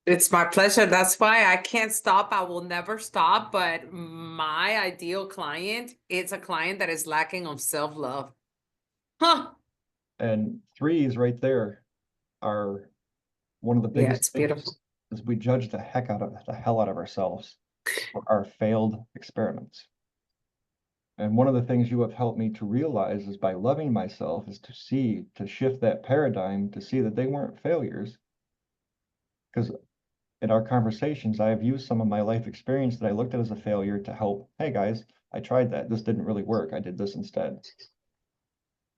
It's my pleasure. That's why I can't stop. I will never stop. But my ideal client is a client that is lacking of self-love. Huh. And 3s right there are one of the Yeah, biggest it's things beautiful. is we judge the hell out of ourselves for our failed experiments. And one of the things you have helped me to realize is by loving myself is to shift that paradigm to see that they weren't failures. Because in our conversations, I have used some of my life experience that I looked at as a failure to help. Hey guys, I tried that. This didn't really work. I did this instead.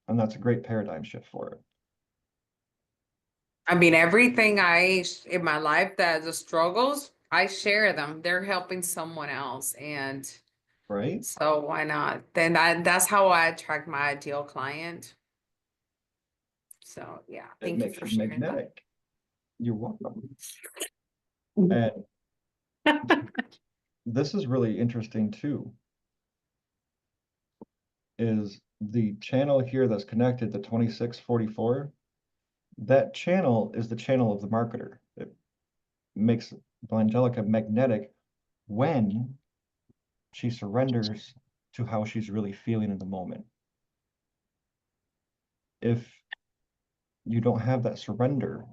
And that's a great paradigm shift for it. I mean, everything in my life that the struggles, I share them. They're helping someone else. And Right? so why not? Then that's how I attract my ideal client. So yeah, It thank you makes for you sharing that. magnetic. You're welcome. And this is really interesting too, is the channel here that's connected to 2644. That channel is the channel of the marketer. It makes Angelica magnetic when she surrenders to how she's really feeling in the moment. If you don't have that surrender,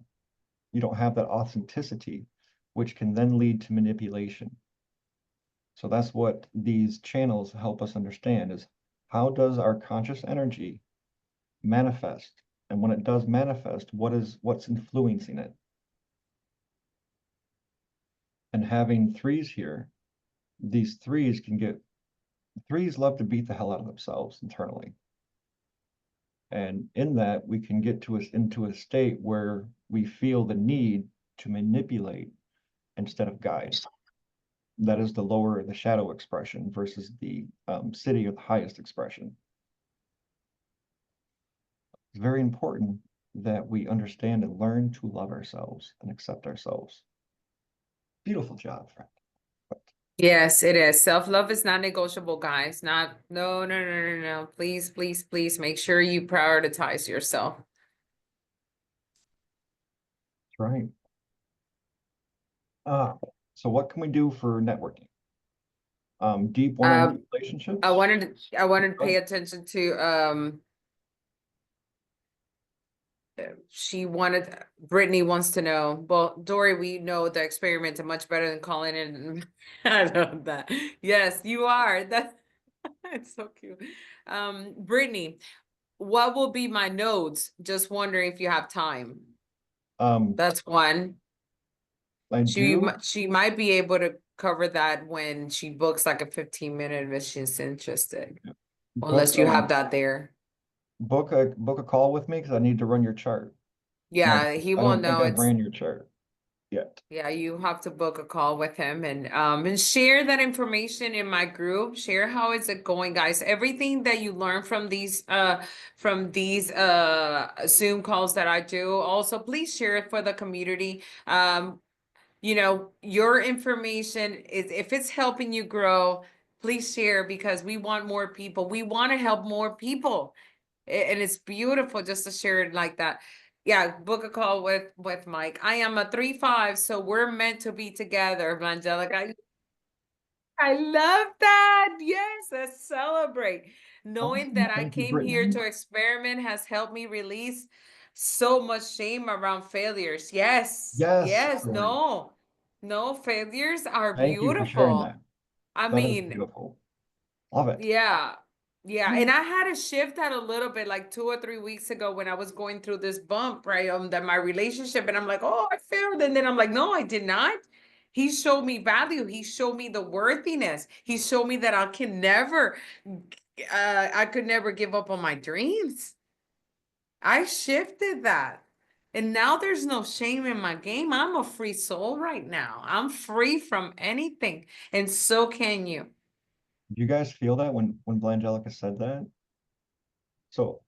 you don't have that authenticity, which can then lead to manipulation. So that's what these channels help us understand is how does our conscious energy manifest? And when it does manifest, what's influencing it? And having threes here, these threes love to beat the hell out of themselves internally. And in that, we can get into a state where we feel the need to manipulate instead of guide. That is the shadow expression versus the city or the highest expression. It's very important that we understand and learn to love ourselves and accept ourselves. Beautiful job, friend. Yes, it is. Self-love is not negotiable, guys. No. Please, please, please make sure you prioritize yourself. That's right. So what can we do for networking? Deep one-on-one relationships. I wanted to Go pay ahead. attention to Brittany wants to know, well, Dory, we know the experiment is much better than calling it. And I love that. Yes, you are. That's so cute. Brittany, what will be my nodes? Just wondering if you have time. That's one. I do. She might be able to cover that when she books like a 15-minute if she's interested. Unless you have that there. Book a call with me because I need to run your chart. Yeah, he I won't don't think know. I've ran your chart yet. Yeah, you have to book a call with him and share that information in my group. Share how is it going, guys. Everything that you learn from these Zoom calls that I do, also please share it for the community. You know, your information is, if it's helping you grow, please share because we want more people. We want to help more people. And it's beautiful just to share it like that. Yeah, book a call with Mike. I am a 3-5, so we're meant to be together, Angelica. I love that. Yes, let's celebrate. Knowing that I Thank you, came here Brittany. to experiment has helped me release so much shame around failures. Yes, Yes, yes, Dory. no, failures are Thank you for sharing beautiful. that. I That is mean, beautiful. Love it. yeah. Yeah. And I had to shift that a little bit like 2 or 3 weeks ago when I was going through this bump, right? That my relationship. And I'm like, oh, I failed. And then I'm like, no, I did not. He showed me value. He showed me the worthiness. He showed me that I could never give up on my dreams. I shifted that. And now there's no shame in my game. I'm a free soul right now. I'm free from anything. And so can you. Do you guys feel that when Blangelica said that? So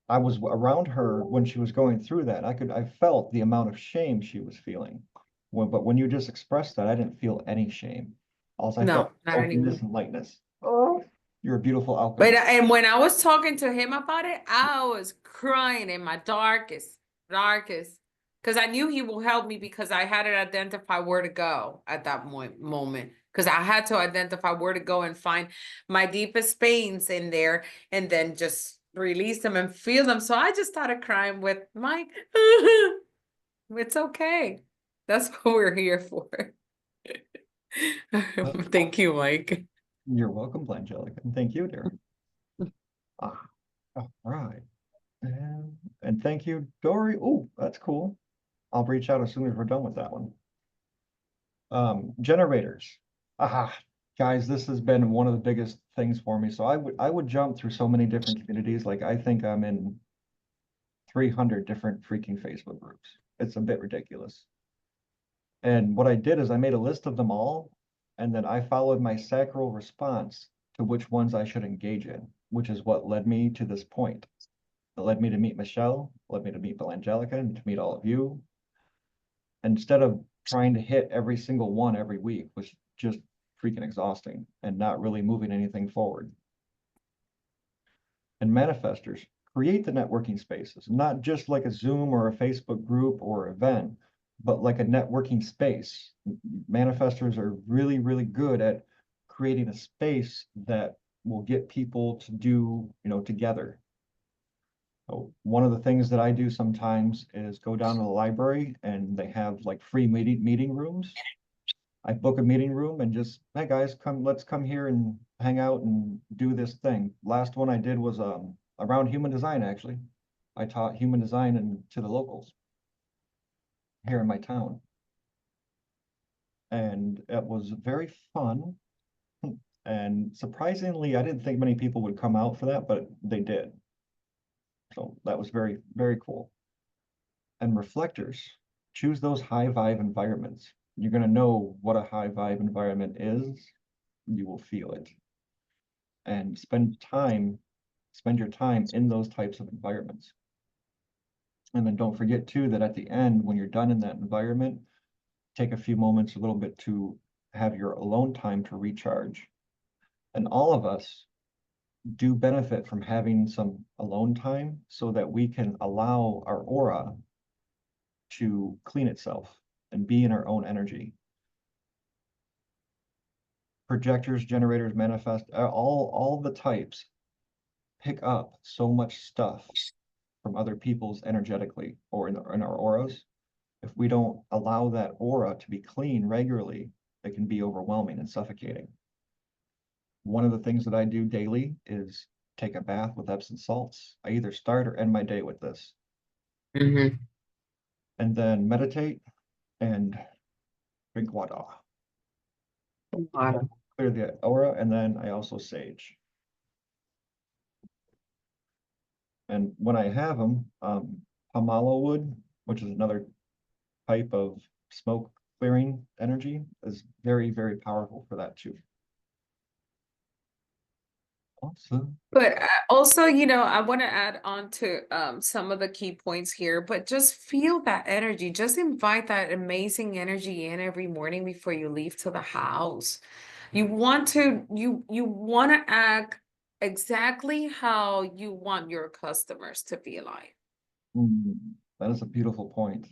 I was around her when she was going through that. I felt the amount of shame she was feeling. But when you just expressed that, I didn't feel any shame. Also, I felt No, not openness anymore. and lightness. Oh, you're a beautiful But alchemist. and when I was talking to him about it, I was crying in my darkest, because I knew he will help me because I had to identify where to go at that moment. Because I had to identify where to go and find my deepest pains in there, and then just release them and feel them. So I just started crying with Mike. It's okay. That's what we're here for. Thank you, Mike. You're welcome, Angelica, and thank you, dear. Ah, all right. And thank you, Dory. Oh, that's cool. I'll reach out as soon as we're done with that one. Generators. Aha, guys, this has been one of the biggest things for me. So I would jump through so many different communities. Like I think I'm in 300 different freaking Facebook groups. It's a bit ridiculous. And what I did is I made a list of them all, and then I followed my sacral response to which ones I should engage in, which is what led me to this point. It led me to meet Michelle, led me to meet Angelica, and to meet all of you. Instead of trying to hit every single one every week was just freaking exhausting and not really moving anything forward. And manifestors, create the networking spaces, not just like a Zoom or a Facebook group or event, but like a networking space. Manifestors are really, really good at creating a space that will get people to do, together. So one of the things that I do sometimes is go down to the library and they have like free meeting rooms. I book a meeting room and just, hey guys, let's come here and hang out and do this thing. Last one I did was around human design, actually. I taught human design to the locals here in my town. And it was very fun. And surprisingly, I didn't think many people would come out for that, but they did. So that was very, very cool. And reflectors, choose those high vibe environments. You're going to know what a high vibe environment is. You will feel it. And spend your time in those types of environments. And then don't forget too that at the end, when you're done in that environment, take a few moments, a little bit to have your alone time to recharge. And all of us do benefit from having some alone time so that we can allow our aura to clean itself and be in our own energy. Projectors, generators, manifest, all the types pick up so much stuff from other people's energetically or in our auras. If we don't allow that aura to be clean regularly, it can be overwhelming and suffocating. One of the things that I do daily is take a bath with Epsom salts. I either start or end my day with this. Mm-hmm. And then meditate and drink water. Clear the aura, and then I also sage. And when I have them, Pamalo wood, which is another type of smoke clearing energy, is very, very powerful for that too. Awesome. But also, I want to add on to some of the key points here, but just feel that energy. Just invite that amazing energy in every morning before you leave to the house. You want to act exactly how you want your customers to be like. That is a beautiful point.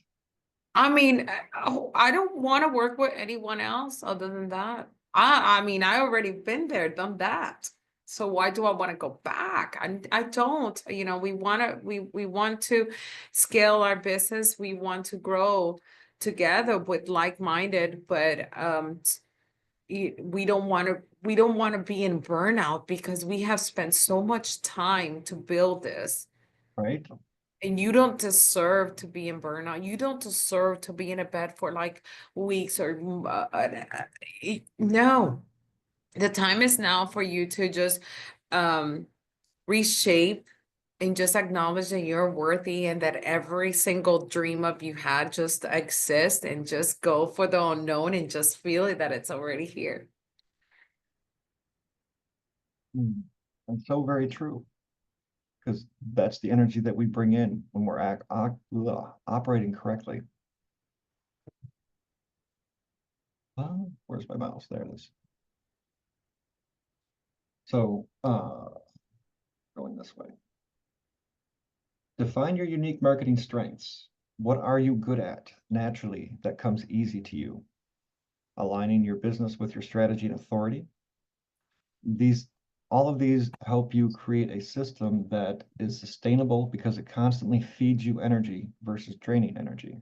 I mean, I don't want to work with anyone else other than that. I mean, I already been there, done that. So why do I want to go back? I don't. We want to scale our business. We want to grow together with like-minded, but we don't want to be in burnout because we have spent so much time to build this. Right. And you don't deserve to be in burnout. You don't deserve to be in a bed for like weeks or no. The time is now for you to just reshape and just acknowledge that you're worthy and that every single dream of you had just exists, and just go for the unknown and just feel it that it's already here. And so very true. Because that's the energy that we bring in when we're operating correctly. Where's my mouse? There it is. So going this way. Define your unique marketing strengths. What are you good at naturally that comes easy to you? Aligning your business with your strategy and authority. All of these help you create a system that is sustainable because it constantly feeds you energy versus draining energy.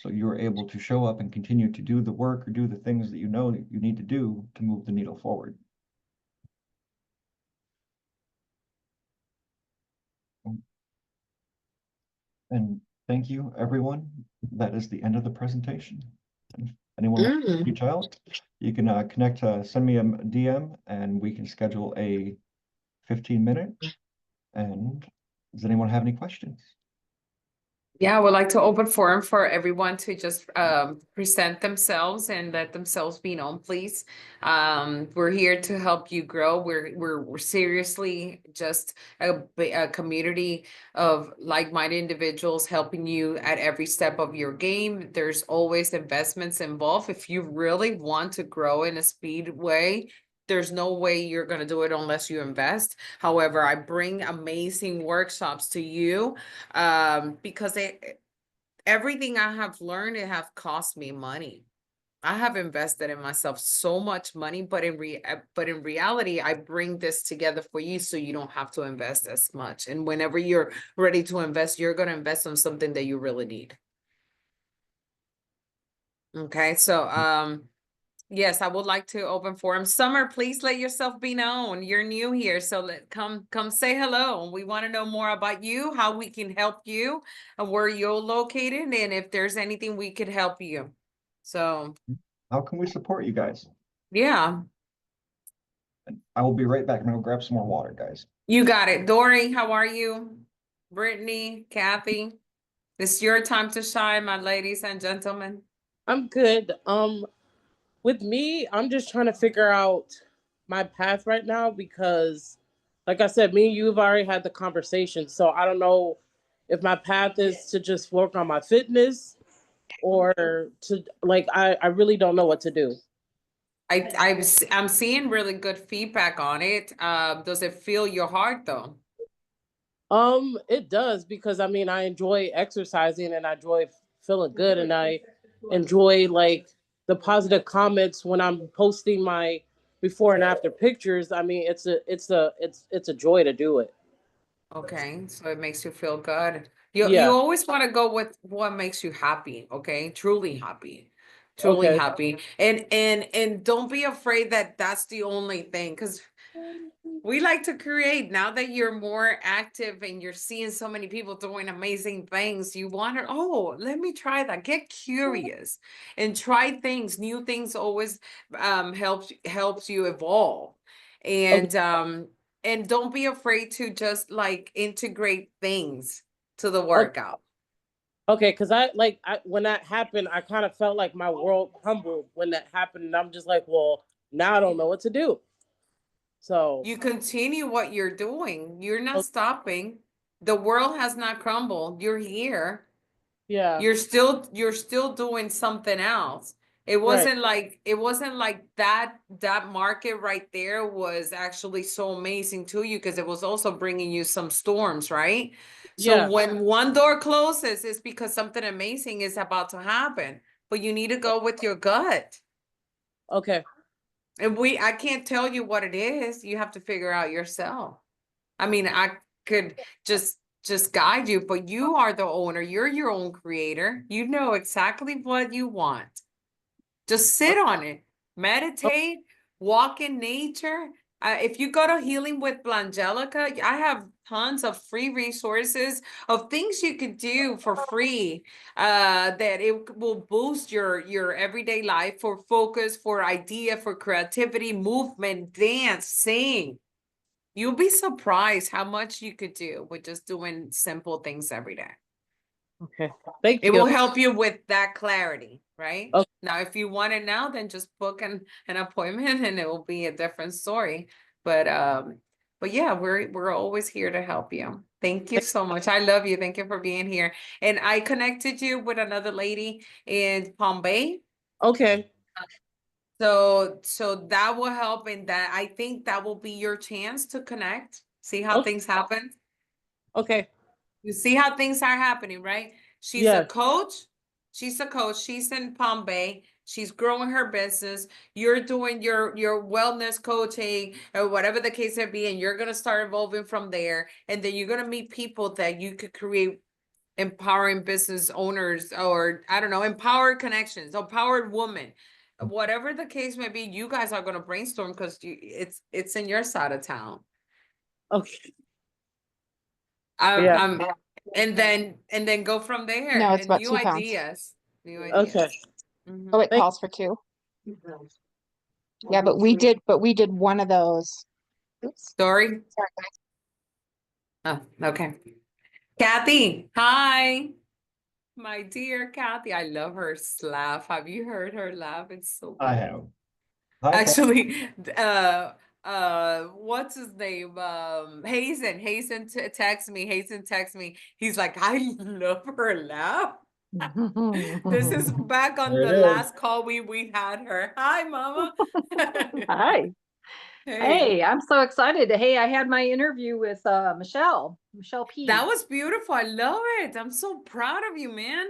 So you're able to show up and continue to do the work or do the things that you know that you need to do to move the needle forward. And thank you, everyone. That is the end of the presentation. If anyone wants to reach out, you can connect, send me a DM, and we can schedule a 15-minute. And does anyone have any questions? Yeah, I would like to open forum for everyone to just present themselves and let themselves be known, please. We're here to help you grow. We're seriously just a community of like-minded individuals helping you at every step of your game. There's always investments involved. If you really want to grow in a speed way, there's no way you're going to do it unless you invest. However, I bring amazing workshops to you because everything I have learned, it have cost me money. I have invested in myself so much money, but in reality, I bring this together for you so you don't have to invest as much. And whenever you're ready to invest, you're going to invest on something that you really need. Okay, so yes, I would like to open forum. Summer, please let yourself be known. You're new here, so come say hello. We want to know more about you, how we can help you, and where you're located, and if there's anything we could help you. So, How can we support you guys? yeah, And I will be right back. I'm gonna go grab some more water, guys. you got it. Dory, how are you? Brittany, Kathy, it's your time to shine, my ladies and gentlemen. I'm good. With me, I'm just trying to figure out my path right now because, like I said, me and you have already had the conversation. So I don't know if my path is to just work on my fitness or to I really don't know what to do. I'm seeing really good feedback on it. Does it feel your heart though? It does because I mean I enjoy exercising and I enjoy feeling good and I enjoy like the positive comments when I'm posting my before and after pictures. I mean it's a joy to do it. Okay, so it makes you feel good. You Yeah. always want to go with what makes you happy, okay? Truly happy. Truly Okay. happy. And don't be afraid that that's the only thing, because we like to create. Now that you're more active and you're seeing so many people doing amazing things, you want to, oh, let me try that. Get curious and try things. New things always helps you evolve. Okay. And don't be afraid to just like integrate things to the Okay. workout. Okay, because I when that happened, I kind of felt like my world crumbled when that happened, and I'm just like, well, now I don't know what to do. So You continue what you're doing. You're not stopping. The world has not crumbled. You're here. yeah, You're still doing something else. right, It wasn't like that market right there was actually so amazing to you because it was also bringing you some storms, right? So yeah, when one door closes, it's because something amazing is about to happen. But you need to go with your gut. okay, And I can't tell you what it is. You have to figure out yourself. I mean, I could just guide you, but you are the owner. You're your own creator. You know exactly what you want. Just sit on it, meditate, walk in nature. If you go to Healing with Blangelica, I have tons of free resources of things you could do for free that it will boost your everyday life for focus, for idea, for creativity, movement, dance, sing. You'll be surprised how much you could do with just doing simple things every day. okay. Thank It you. will help you with that clarity, right? Okay. Now, if you want it now, then just book an appointment and it will be a different story. But yeah, we're always here to help you. Thank you so much. I love you. Thank you for being here. And I connected you with another lady in Palm Bay. Okay, So that will help, and that I think that will be your chance to connect, see how okay, things happen. okay. You see how things are happening, right? She's a Yeah, coach. She's a coach. She's in Palm Bay. She's growing her business. You're doing your wellness coaching or whatever the case may be, and you're gonna start evolving from there. And then you're gonna meet people that you could create empowering business owners, or I don't know, empowered connections, empowered woman, whatever the case may be, you guys are going to brainstorm because it's in your side of town. Okay. Um, Yeah. um, and then go from there. No, it's And about new 2 pounds. ideas. New Okay. ideas. Mhm. Oh, it Thank- calls for 2. Yeah, but we did one of those. Oops. Dory? Sorry, guys. Oh, okay. Kathy, hi. My dear Kathy, I love her laugh. Have you heard her laugh? It's so I good. have. Hi, Kat. Actually, what's his name? Hazen text me. He's like, I love her laugh. This is back on There the it is. last call we had her. Hi, mama. Hi. Hey, Hey, I'm so excited. Hey, I had my interview with Michelle P. that was beautiful. I love it. I'm so proud of you, man.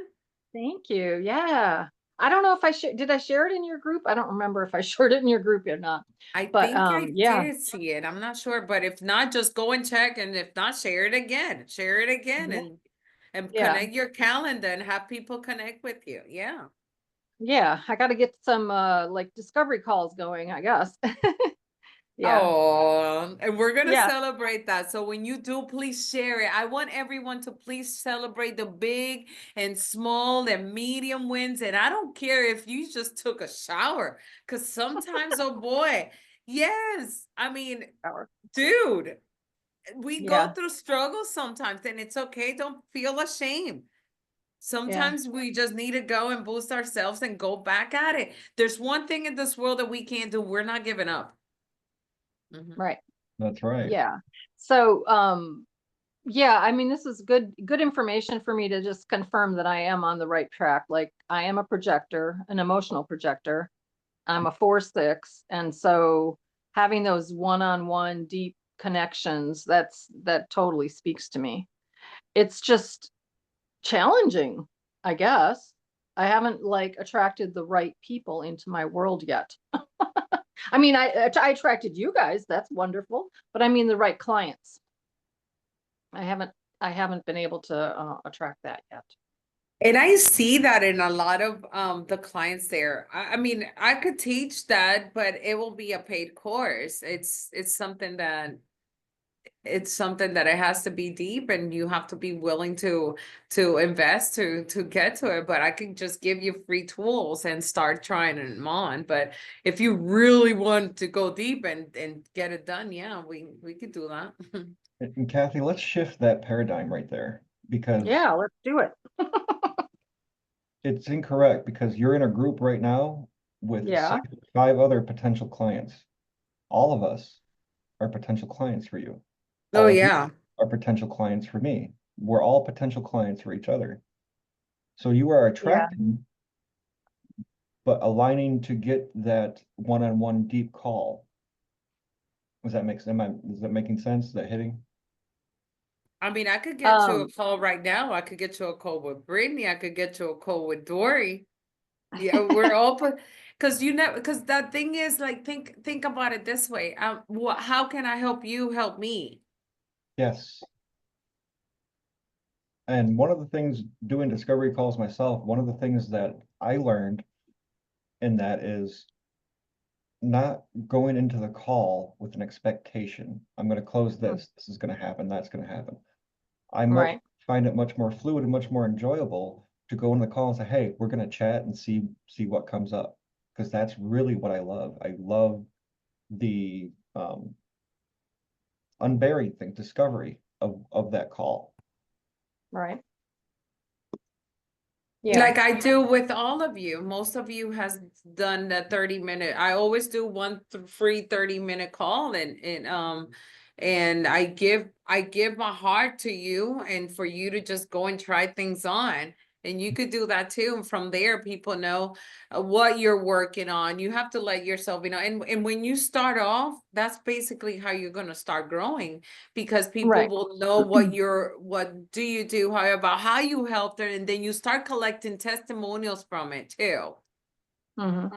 Thank you. Yeah. I don't know if did I share it in your group? I don't remember if I shared it in your group or not. I But, think I yeah. did see it. I'm not sure, but if not, just go and check, and if not, share it again. Share it again, Yeah. and Yeah. connect your calendar and have people connect with you. Yeah. Yeah, I got to get some like discovery calls going, I guess. Yeah. Oh, and we're gonna Yeah. celebrate that. So when you do, please share it. I want everyone to please celebrate the big and small and medium wins. And I don't care if you just took a shower, because sometimes, oh boy, yes. I mean, Power. dude, we Yeah. go through struggles sometimes, and it's okay. Don't feel ashamed. Sometimes we just need to go and boost ourselves and go back at it. There's one thing in this world that we can't do. We're not giving up. Mhm. Right. That's right. Yeah. So, yeah, I mean, this is good information for me to just confirm that I am on the right track. Like, I am a projector, an emotional projector. I'm a 4/6, and so having those one-on-one deep connections, that totally speaks to me. It's just challenging, I guess. I haven't like attracted the right people into my world yet. I mean, I attracted you guys. That's wonderful, but I mean the right clients. I haven't been able to attract that yet. And I see that in a lot of the clients there. I mean, I could teach that, but it will be a paid course. It's something that it has to be deep, and you have to be willing to invest to get to it. But I can just give you free tools and start trying them on. But if you really want to go deep and get it done, yeah, we could do that. And Kathy, let's shift that paradigm right there, because Yeah, let's do it. it's incorrect, because you're in a group right now with Yeah. 5 other potential clients. All of us are potential clients for you. Oh All of you yeah. are potential clients for me. We're all potential clients for each other. So you are attracting, but aligning to get that one-on-one deep call. Is that making sense? Is that hitting? I mean, I could get to a call right now. I could get to a call with Brittany. I could get to a call with Dory. Yeah, we're open, because because that thing is like, think about it this way. How can I help you help me? Yes. And one of the things, doing discovery calls myself, one of the things that I learned in that is not going into the call with an expectation. I'm going to close this. This is going to happen. That's going to happen. I Right. find it much more fluid and much more enjoyable to go into the call and say, hey, we're going to chat and see what comes up. Because that's really what I love. I love the unburying thing, discovery of that call. Right. Yeah. Like I do with all of you. Most of you has done the 30-minute. I always do one free 30-minute call, and I give my heart to you, and for you to just go and try things on. And you could do that too. And from there, people know what you're working on. You have to let yourself, and when you start off, that's basically how you're going to start growing, because people Right. will know what do you do, how you helped her, and then you start collecting testimonials from it too. Mhm.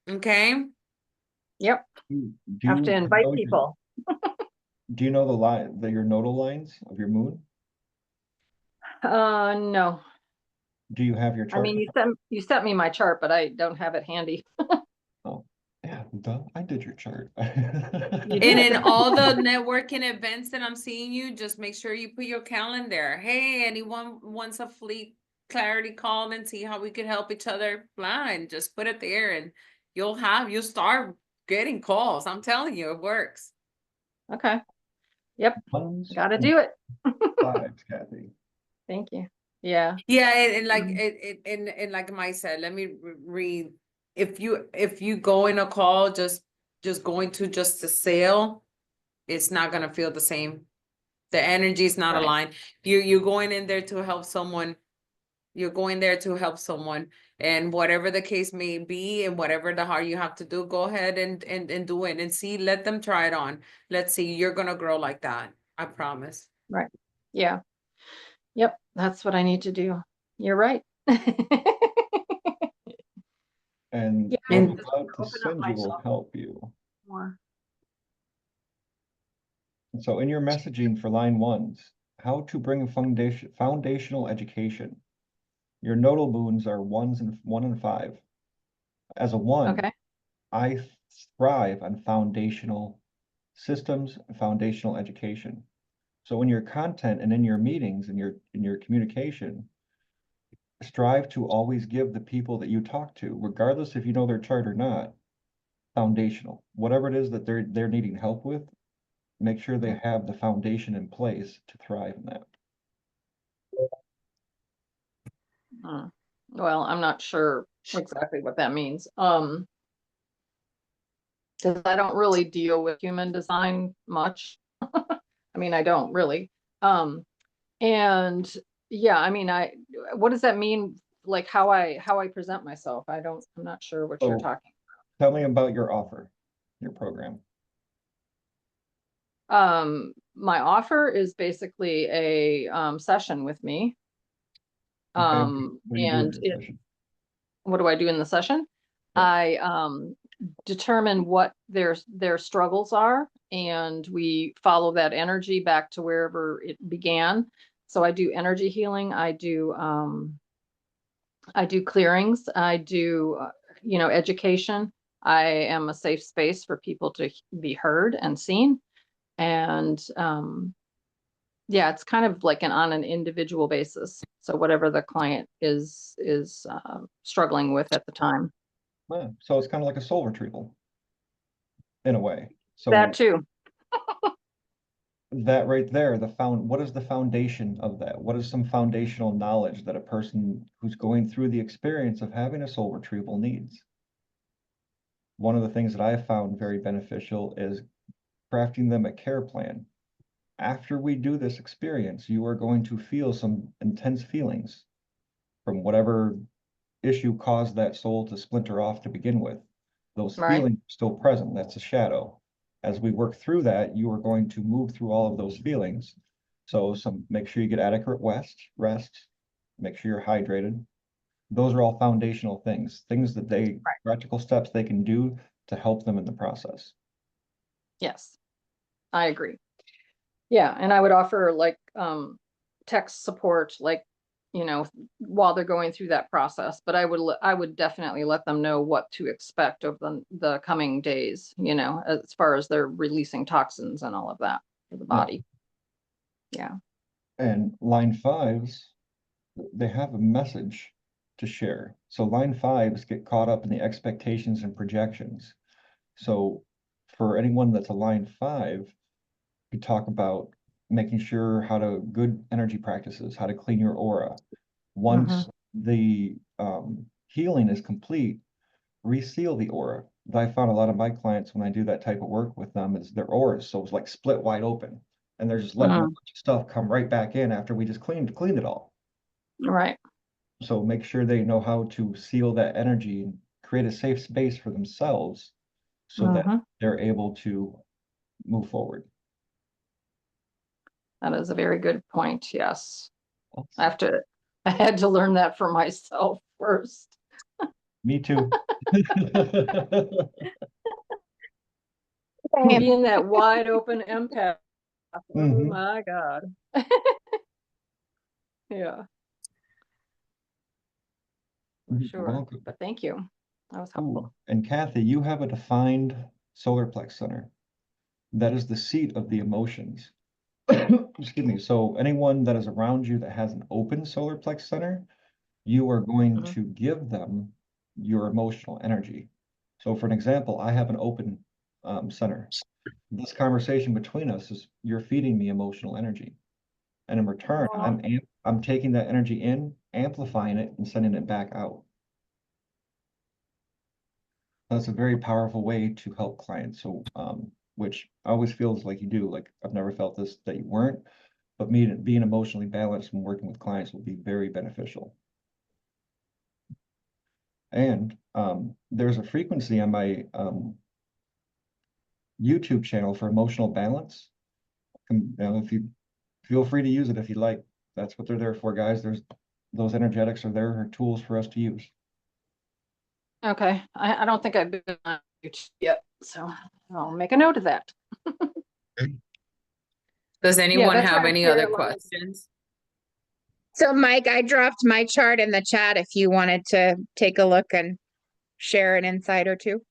Okay. Yep. Do Have to you invite know people. do you know your nodal lines of your moon? No. Do you have your I chart? mean, you sent me my chart, but I don't have it handy. Oh, yeah, duh, I did your chart. You And did. in all the networking events that I'm seeing you, just make sure you put your calendar. Hey, anyone wants a fleet clarity call and see how we could help each other? Blah, and just put it there and you'll start getting calls. I'm telling you, it works. Okay. Yep. Ones Gotta and do it. fives, Kathy. Thank you. Yeah. Yeah, and like Mm. and like Mike said, let me read. If you go in a call just going to just to sale, it's not gonna feel the same. The energy is not Right. aligned. You're going in there to help someone. You're going there to help someone, and whatever the case may be, and whatever the hard you have to do, go ahead and do it and see. Let them try it on. Let's see. You're gonna grow like that. I promise. Right. Yeah. Yep. That's what I need to do. You're right. And Yeah, what I'm And just about to open up send you will myself help you. more. So in your messaging for line ones, how to bring a foundational education. Your nodal moons are 1 and 5. As a 1, Okay. I thrive on foundational systems, foundational education. So in your content and in your meetings and in your communication, strive to always give the people that you talk to, regardless if you know their chart or not, foundational. Whatever it is that they're needing help with, make sure they have the foundation in place to thrive in that. Well, I'm not sure exactly what that means. Because I don't really deal with human design much. I mean, I don't really. And yeah, I mean, what does that mean? Like how I present myself? I'm not sure what you're So talking. tell me about your offer, your program. My offer is basically a session with me. Okay, what do you do in And your session? what do I do in the session? Yeah. I determine what their struggles are, and we follow that energy back to wherever it began. So I do energy healing. I do clearings. I do education. I am a safe space for people to be heard and seen. And yeah, it's kind of like on an individual basis. So whatever the client is struggling with at the time. Yeah, so it's kind of like a soul retrieval in a way. So That too. that right there, what is the foundation of that? What is some foundational knowledge that a person who's going through the experience of having a soul retrieval needs? One of the things that I have found very beneficial is crafting them a care plan. After we do this experience, you are going to feel some intense feelings from whatever issue caused that soul to splinter off to begin with. Those Right. feelings are still present. That's a shadow. As we work through that, you are going to move through all of those feelings. So make sure you get adequate rest, make sure you're hydrated. Those are all foundational things that practical steps they can do to help them in the process. Yes, I agree. Yeah, and I would offer like text support, like while they're going through that process. But I would definitely let them know what to expect over the coming days. As far as they're releasing toxins and all of that for the body. Yeah. And line fives, they have a message to share. So line fives get caught up in the expectations and projections. So for anyone that's a line 5, we talk about making sure good energy practices, how to clean your aura. Once the healing is complete, reseal the aura. I found a lot of my clients when I do that type of work with them is their auras so it's like split wide open, and they're just letting a bunch of stuff come right back in after we just cleaned it all. Right. So make sure they know how to seal that energy and create a safe space for themselves so that they're able to move forward. That is a very good point. Yes. I had to learn that for myself first. Me too. Being that wide open empath. Oh my God. Yeah, You're sure. welcome. But thank you. That was Ooh, helpful. and Kathy, you have a defined solar plex center. That is the seat of the emotions. Excuse me. So anyone that is around you that has an open solar plex center, you are going Mhm. to give them your emotional energy. So for an example, I have an open center. This conversation between us is you're feeding me emotional energy. And in return, Aw. I'm taking that energy in, amplifying it, and sending it back out. That's a very powerful way to help clients. So, which I always feels like you do. Like I've never felt this that you weren't, but me being emotionally balanced when working with clients will be very beneficial. And there's a frequency on my YouTube channel for emotional balance. If you feel free to use it if you like. That's what they're there for, guys. There's those energetics are there are tools for us to use. Okay, I don't think I've been on YouTube yet, so I'll make a note of that. Does anyone that's have where I any share other a lot of- questions? So Mike, I dropped my chart in the chat if you wanted to take a look and share an insight or two.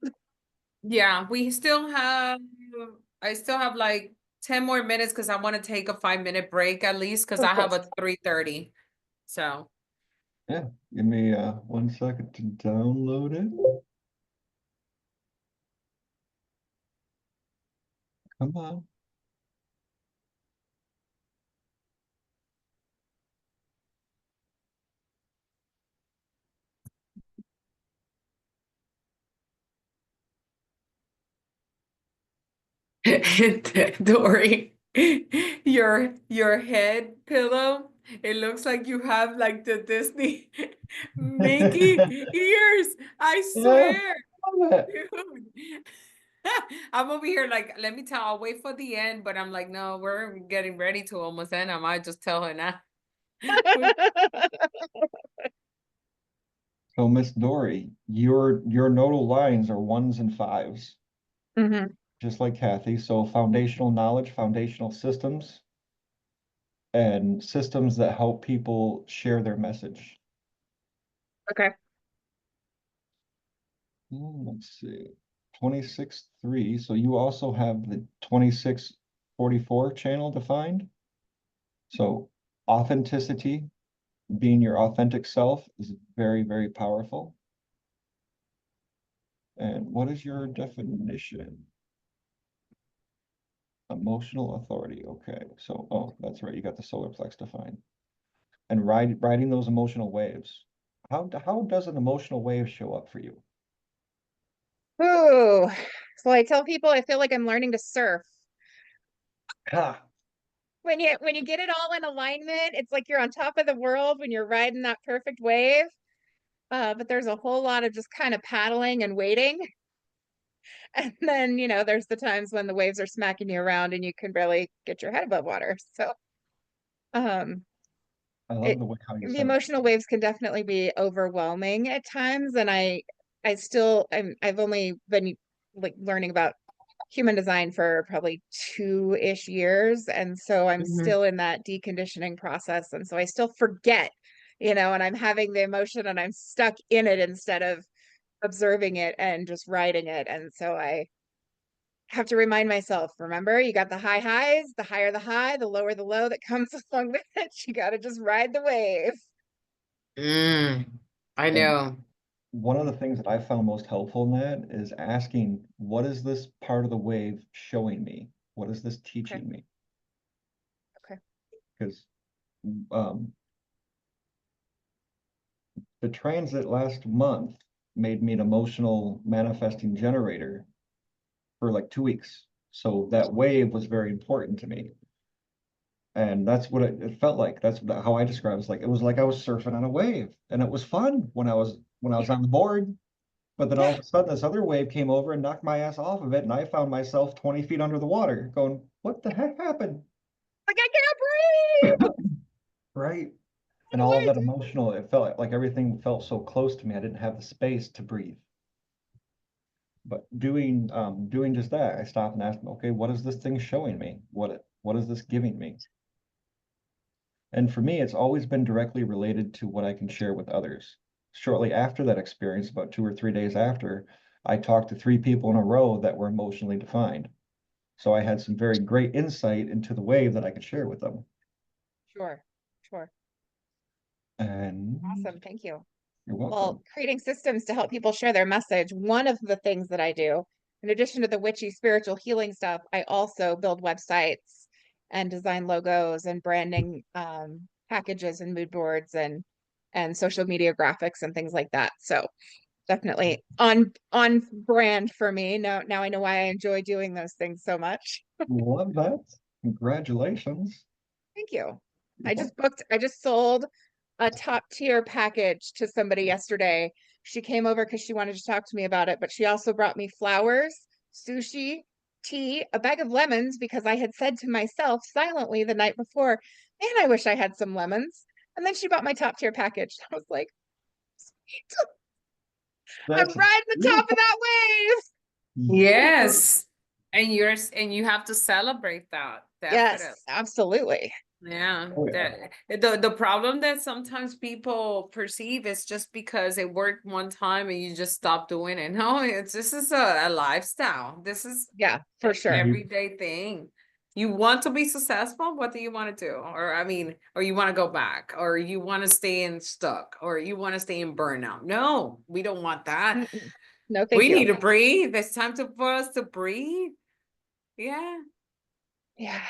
Yeah, we still have, I still have like 10 more minutes because I want to take a 5-minute break at least because Of I have course. a 3:30. So Yeah, give me 1 second to download it. Come on. Dory, your head pillow, it looks like you have like the Disney Mickey ears. I Yeah, swear. love it. Dude. I'm over here like, let me tell, I'll wait for the end, but I'm like, no, we're getting ready to almost end. I might just tell her now. So Miss Dory, your nodal lines are 1s and 5s, Hmm. just like Kathy. So foundational knowledge, foundational systems, and systems that help people share their message. Okay. Let's see. 26.3. So you also have the 2644 channel defined. So authenticity, being your authentic self, is very, very powerful. And what is your definition? Emotional authority. Okay. So, oh, that's right. You got the solar plex defined. And riding those emotional waves. How does an emotional wave show up for you? Ooh. So I tell people I feel like I'm learning to surf. Ah, When you get it all in alignment, it's like you're on top of the world when you're riding that perfect wave. But there's a whole lot of just kind of paddling and waiting. And then, there's the times when the waves are smacking you around and you can barely get your head above water. So, um, I love it the way how you the said it. emotional waves can definitely be overwhelming at times. And I've only been like learning about human design for probably 2-ish years. And so I'm Mhm. still in that deconditioning process. And so I still forget, and I'm having the emotion and I'm stuck in it instead of observing it and just writing it. And so I have to remind myself, remember, you got the high highs, the higher the high, the lower the low that comes along with it. You got to just ride the wave. I And know. one of the things that I found most helpful in that is asking, what is this part of the wave showing me? What is this teaching me? Okay. Because um, the transit last month made me an emotional manifesting generator for like 2 weeks. So that wave was very important to me. And that's what it felt like. That's how I describe it. It's like it was like I was surfing on a wave, and it was fun when I was on the board. But then all of a sudden, this other wave came over and knocked my ass off of it, and I found myself 20 feet under the water, going, "What the heck happened?" Like, I can't breathe. Right? And all of that emotional, it felt like everything felt so close to me. I didn't have the space to breathe. But doing just that, I stopped and asked, okay, what is this thing showing me? What is this giving me? And for me, it's always been directly related to what I can share with others. Shortly after that experience, about 2 or 3 days after, I talked to 3 people in a row that were emotionally defined. So I had some very great insight into the wave that I could share with them. Sure, sure. And Awesome, thank you. you're Well, welcome. creating systems to help people share their message. One of the things that I do, in addition to the witchy spiritual healing stuff, I also build websites and design logos and branding packages and mood boards and social media graphics and things like that. So definitely on brand for me. Now I know why I enjoy doing those things so much. Love that. Congratulations. Thank you. I just sold a top tier package to somebody yesterday. She came over because she wanted to talk to me about it, but she also brought me flowers, sushi, tea, a bag of lemons because I had said to myself silently the night before, man, I wish I had some lemons. And then she bought my top tier package. I was like, I'm That's riding the top of beautiful. that wave. Yes. And you have to celebrate that. Yes, Definitely. absolutely. Yeah, Oh, yeah. the problem that sometimes people perceive is just because it worked one time and you just stop doing it. No, this is a lifestyle. This is Yeah, for an sure. everyday thing. You want to be successful, what do you want to do? Or I mean, or you want to go back, or you want to stay in stuck, or you want to stay in burnout. No, we don't want that. Mm-mm. No, thank We you. need to breathe. It's time for us to breathe. Yeah. Yeah.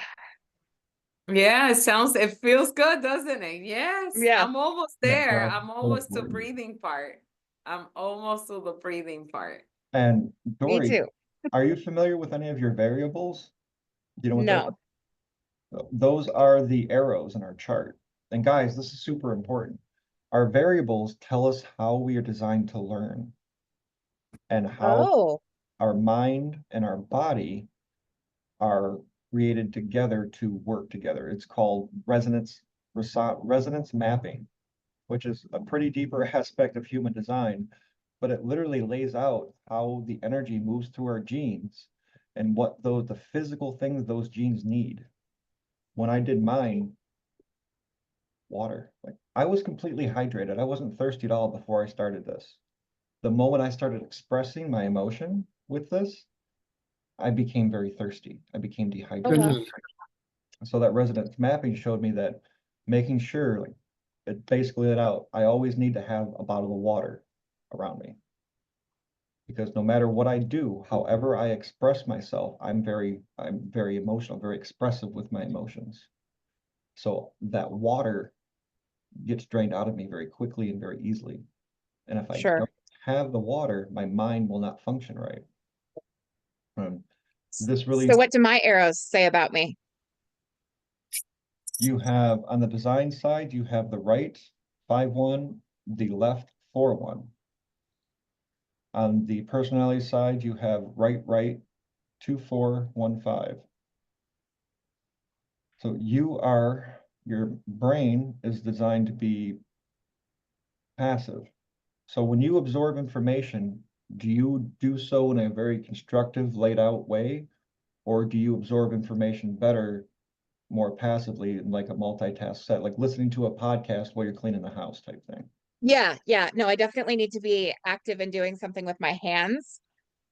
Yeah, it feels good, doesn't it? Yes, Yeah. I'm almost Yeah, there. that's I'm so almost to important. breathing part. I'm almost to the breathing part. And Me Dory, too. are you familiar with any of your variables? Do you know what those No. are? Those are the arrows in our chart. And guys, this is super important. Our variables tell us how we are designed to learn and how Oh, our mind and our body are created together to work together. It's called resonance mapping, which is a pretty deeper aspect of human design, but it literally lays out how the energy moves through our genes and what the physical things those genes need. When I did mine, water. Like I was completely hydrated. I wasn't thirsty at all before I started this. The moment I started expressing my emotion with this, I became very thirsty. I became oh dehydrated. wow. So that resonance mapping showed me that making sure, like it basically laid out, I always need to have a bottle of water around me. Because no matter what I do, however I express myself, I'm very emotional, very expressive with my emotions. So that water gets drained out of me very quickly and very easily. And if I Sure. don't have the water, my mind will not function right. This really, So what do my arrows say about me? you have on the design side, you have the right 5-1, the left 4-1. On the personality side, you have right 2-4-1-5. So your brain is designed to be passive. So when you absorb information, do you do so in a very constructive, laid out way? Or do you absorb information better, more passively, in like a multitask set, like listening to a podcast while you're cleaning the house type thing? Yeah, yeah. No, I definitely need to be active in doing something with my hands.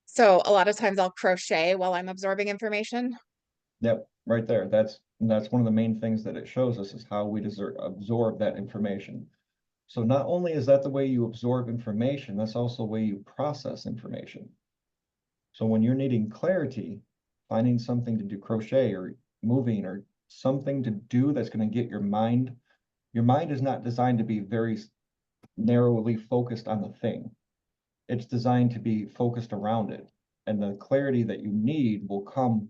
So a lot of times I'll crochet while I'm absorbing information. Yep, right there. That's one of the main things that it shows us is how we absorb that information. So not only is that the way you absorb information, that's also the way you process information. So when you're needing clarity, finding something to do crochet or moving or something to do that's going to get your mind is not designed to be very narrowly focused on the thing. It's designed to be focused around it. And the clarity that you need will come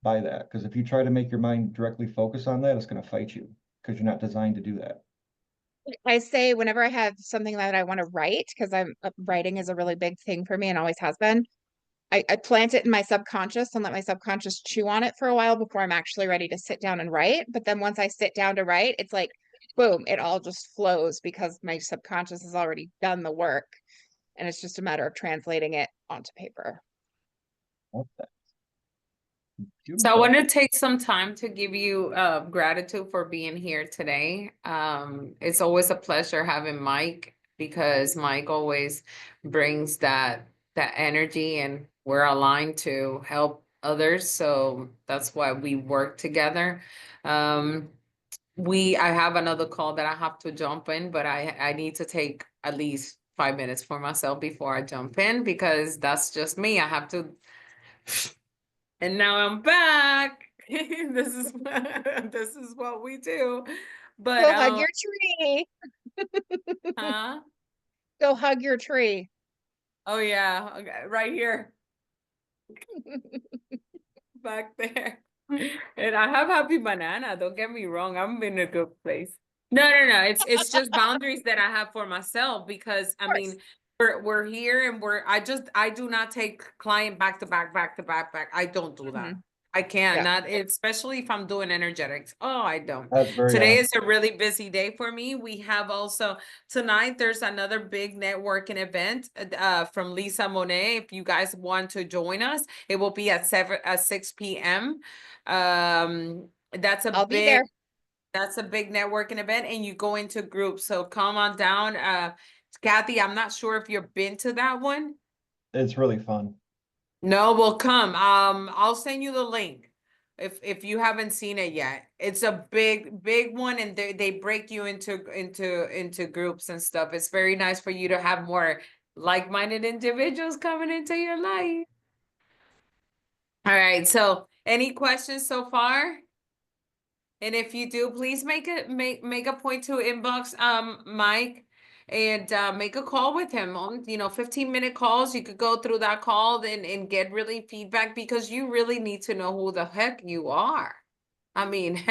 by that. Because if you try to make your mind directly focus on that, it's going to fight you because you're not designed to do that. I say whenever I have something that I want to write, because writing is a really big thing for me and always has been. I plant it in my subconscious and let my subconscious chew on it for a while before I'm actually ready to sit down and write. But then once I sit down to write, it's like, boom, it all just flows because my subconscious has already done the work. And it's just a matter of translating it onto paper. So I want to take some time to give you gratitude for being here today. It's always a pleasure having Mike because Mike always brings that energy and we're aligned to help others. So that's why we work together. I have another call that I have to jump in, but I need to take at least 5 minutes for myself before I jump in because that's just me. I have to. And now I'm back. This is this is what we do. But Go hug your tree. huh? Go hug your tree. Oh yeah, okay, right here, back there. And I have happy banana. Don't get me wrong. I'm in a good place. No. It's just boundaries that I have for myself because I mean we're here and I do not take client back to back. I don't do that. I can't, Yeah. not especially if I'm doing energetics. Oh, I don't. That's very Today honest. is a really busy day for me. We have also tonight there's another big networking event from Lisa Monet. If you guys want to join us, it will be at 6 p.m. That's a I'll be there. that's a big networking event and you go into groups. So come on down. Kathy, I'm not sure if you've been to that one. It's really fun. No, well, come. I'll send you the link if you haven't seen it yet. It's a big one, and they break you into groups and stuff. It's very nice for you to have more like-minded individuals coming into your life. All right. So, any questions so far? And if you do, please make a point to inbox Mike and make a call with him on 15-minute calls. You could go through that call and get really feedback because you really need to know who the heck you are. I mean,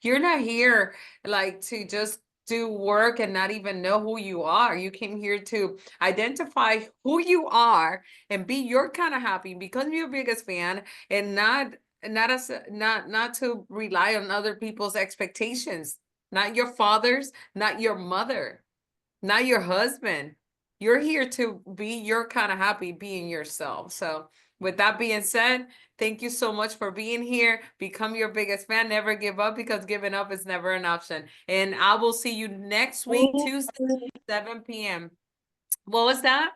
you're not here like to just do work and not even know who you are. You came here to identify who you are and be your kind of happy, become your biggest fan, and not to rely on other people's expectations, not your father's, not your mother, not your husband. You're here to be your kind of happy, being yourself. So with that being said, thank you so much for being here. Become your biggest fan. Never give up because giving up is never an option. And I will see you next week, Tuesday, 7 p.m. What was that?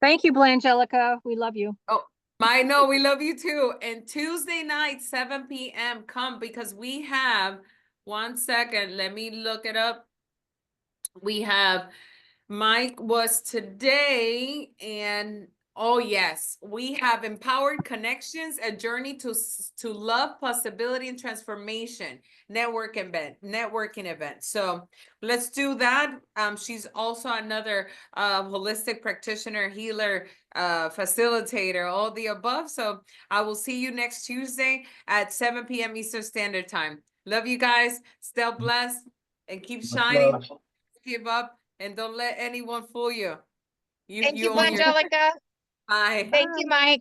Thank you, Blangelica. We love you. Oh, I know, we love you too. And Tuesday night, 7 p.m. come because we have 1 second. Let me look it up. We have Mike was today, and oh yes, we have Empowered Connections, a journey to love, possibility, and transformation networking event. So let's do that. She's also another holistic practitioner, healer, facilitator, all the above. So I will see you next Tuesday at 7 p.m. Eastern Standard Time. Love you guys. Stay blessed and keep shining. Give up. And don't let anyone fool you. Thank you, own your. Angelica. Bye. Thank you, Mike.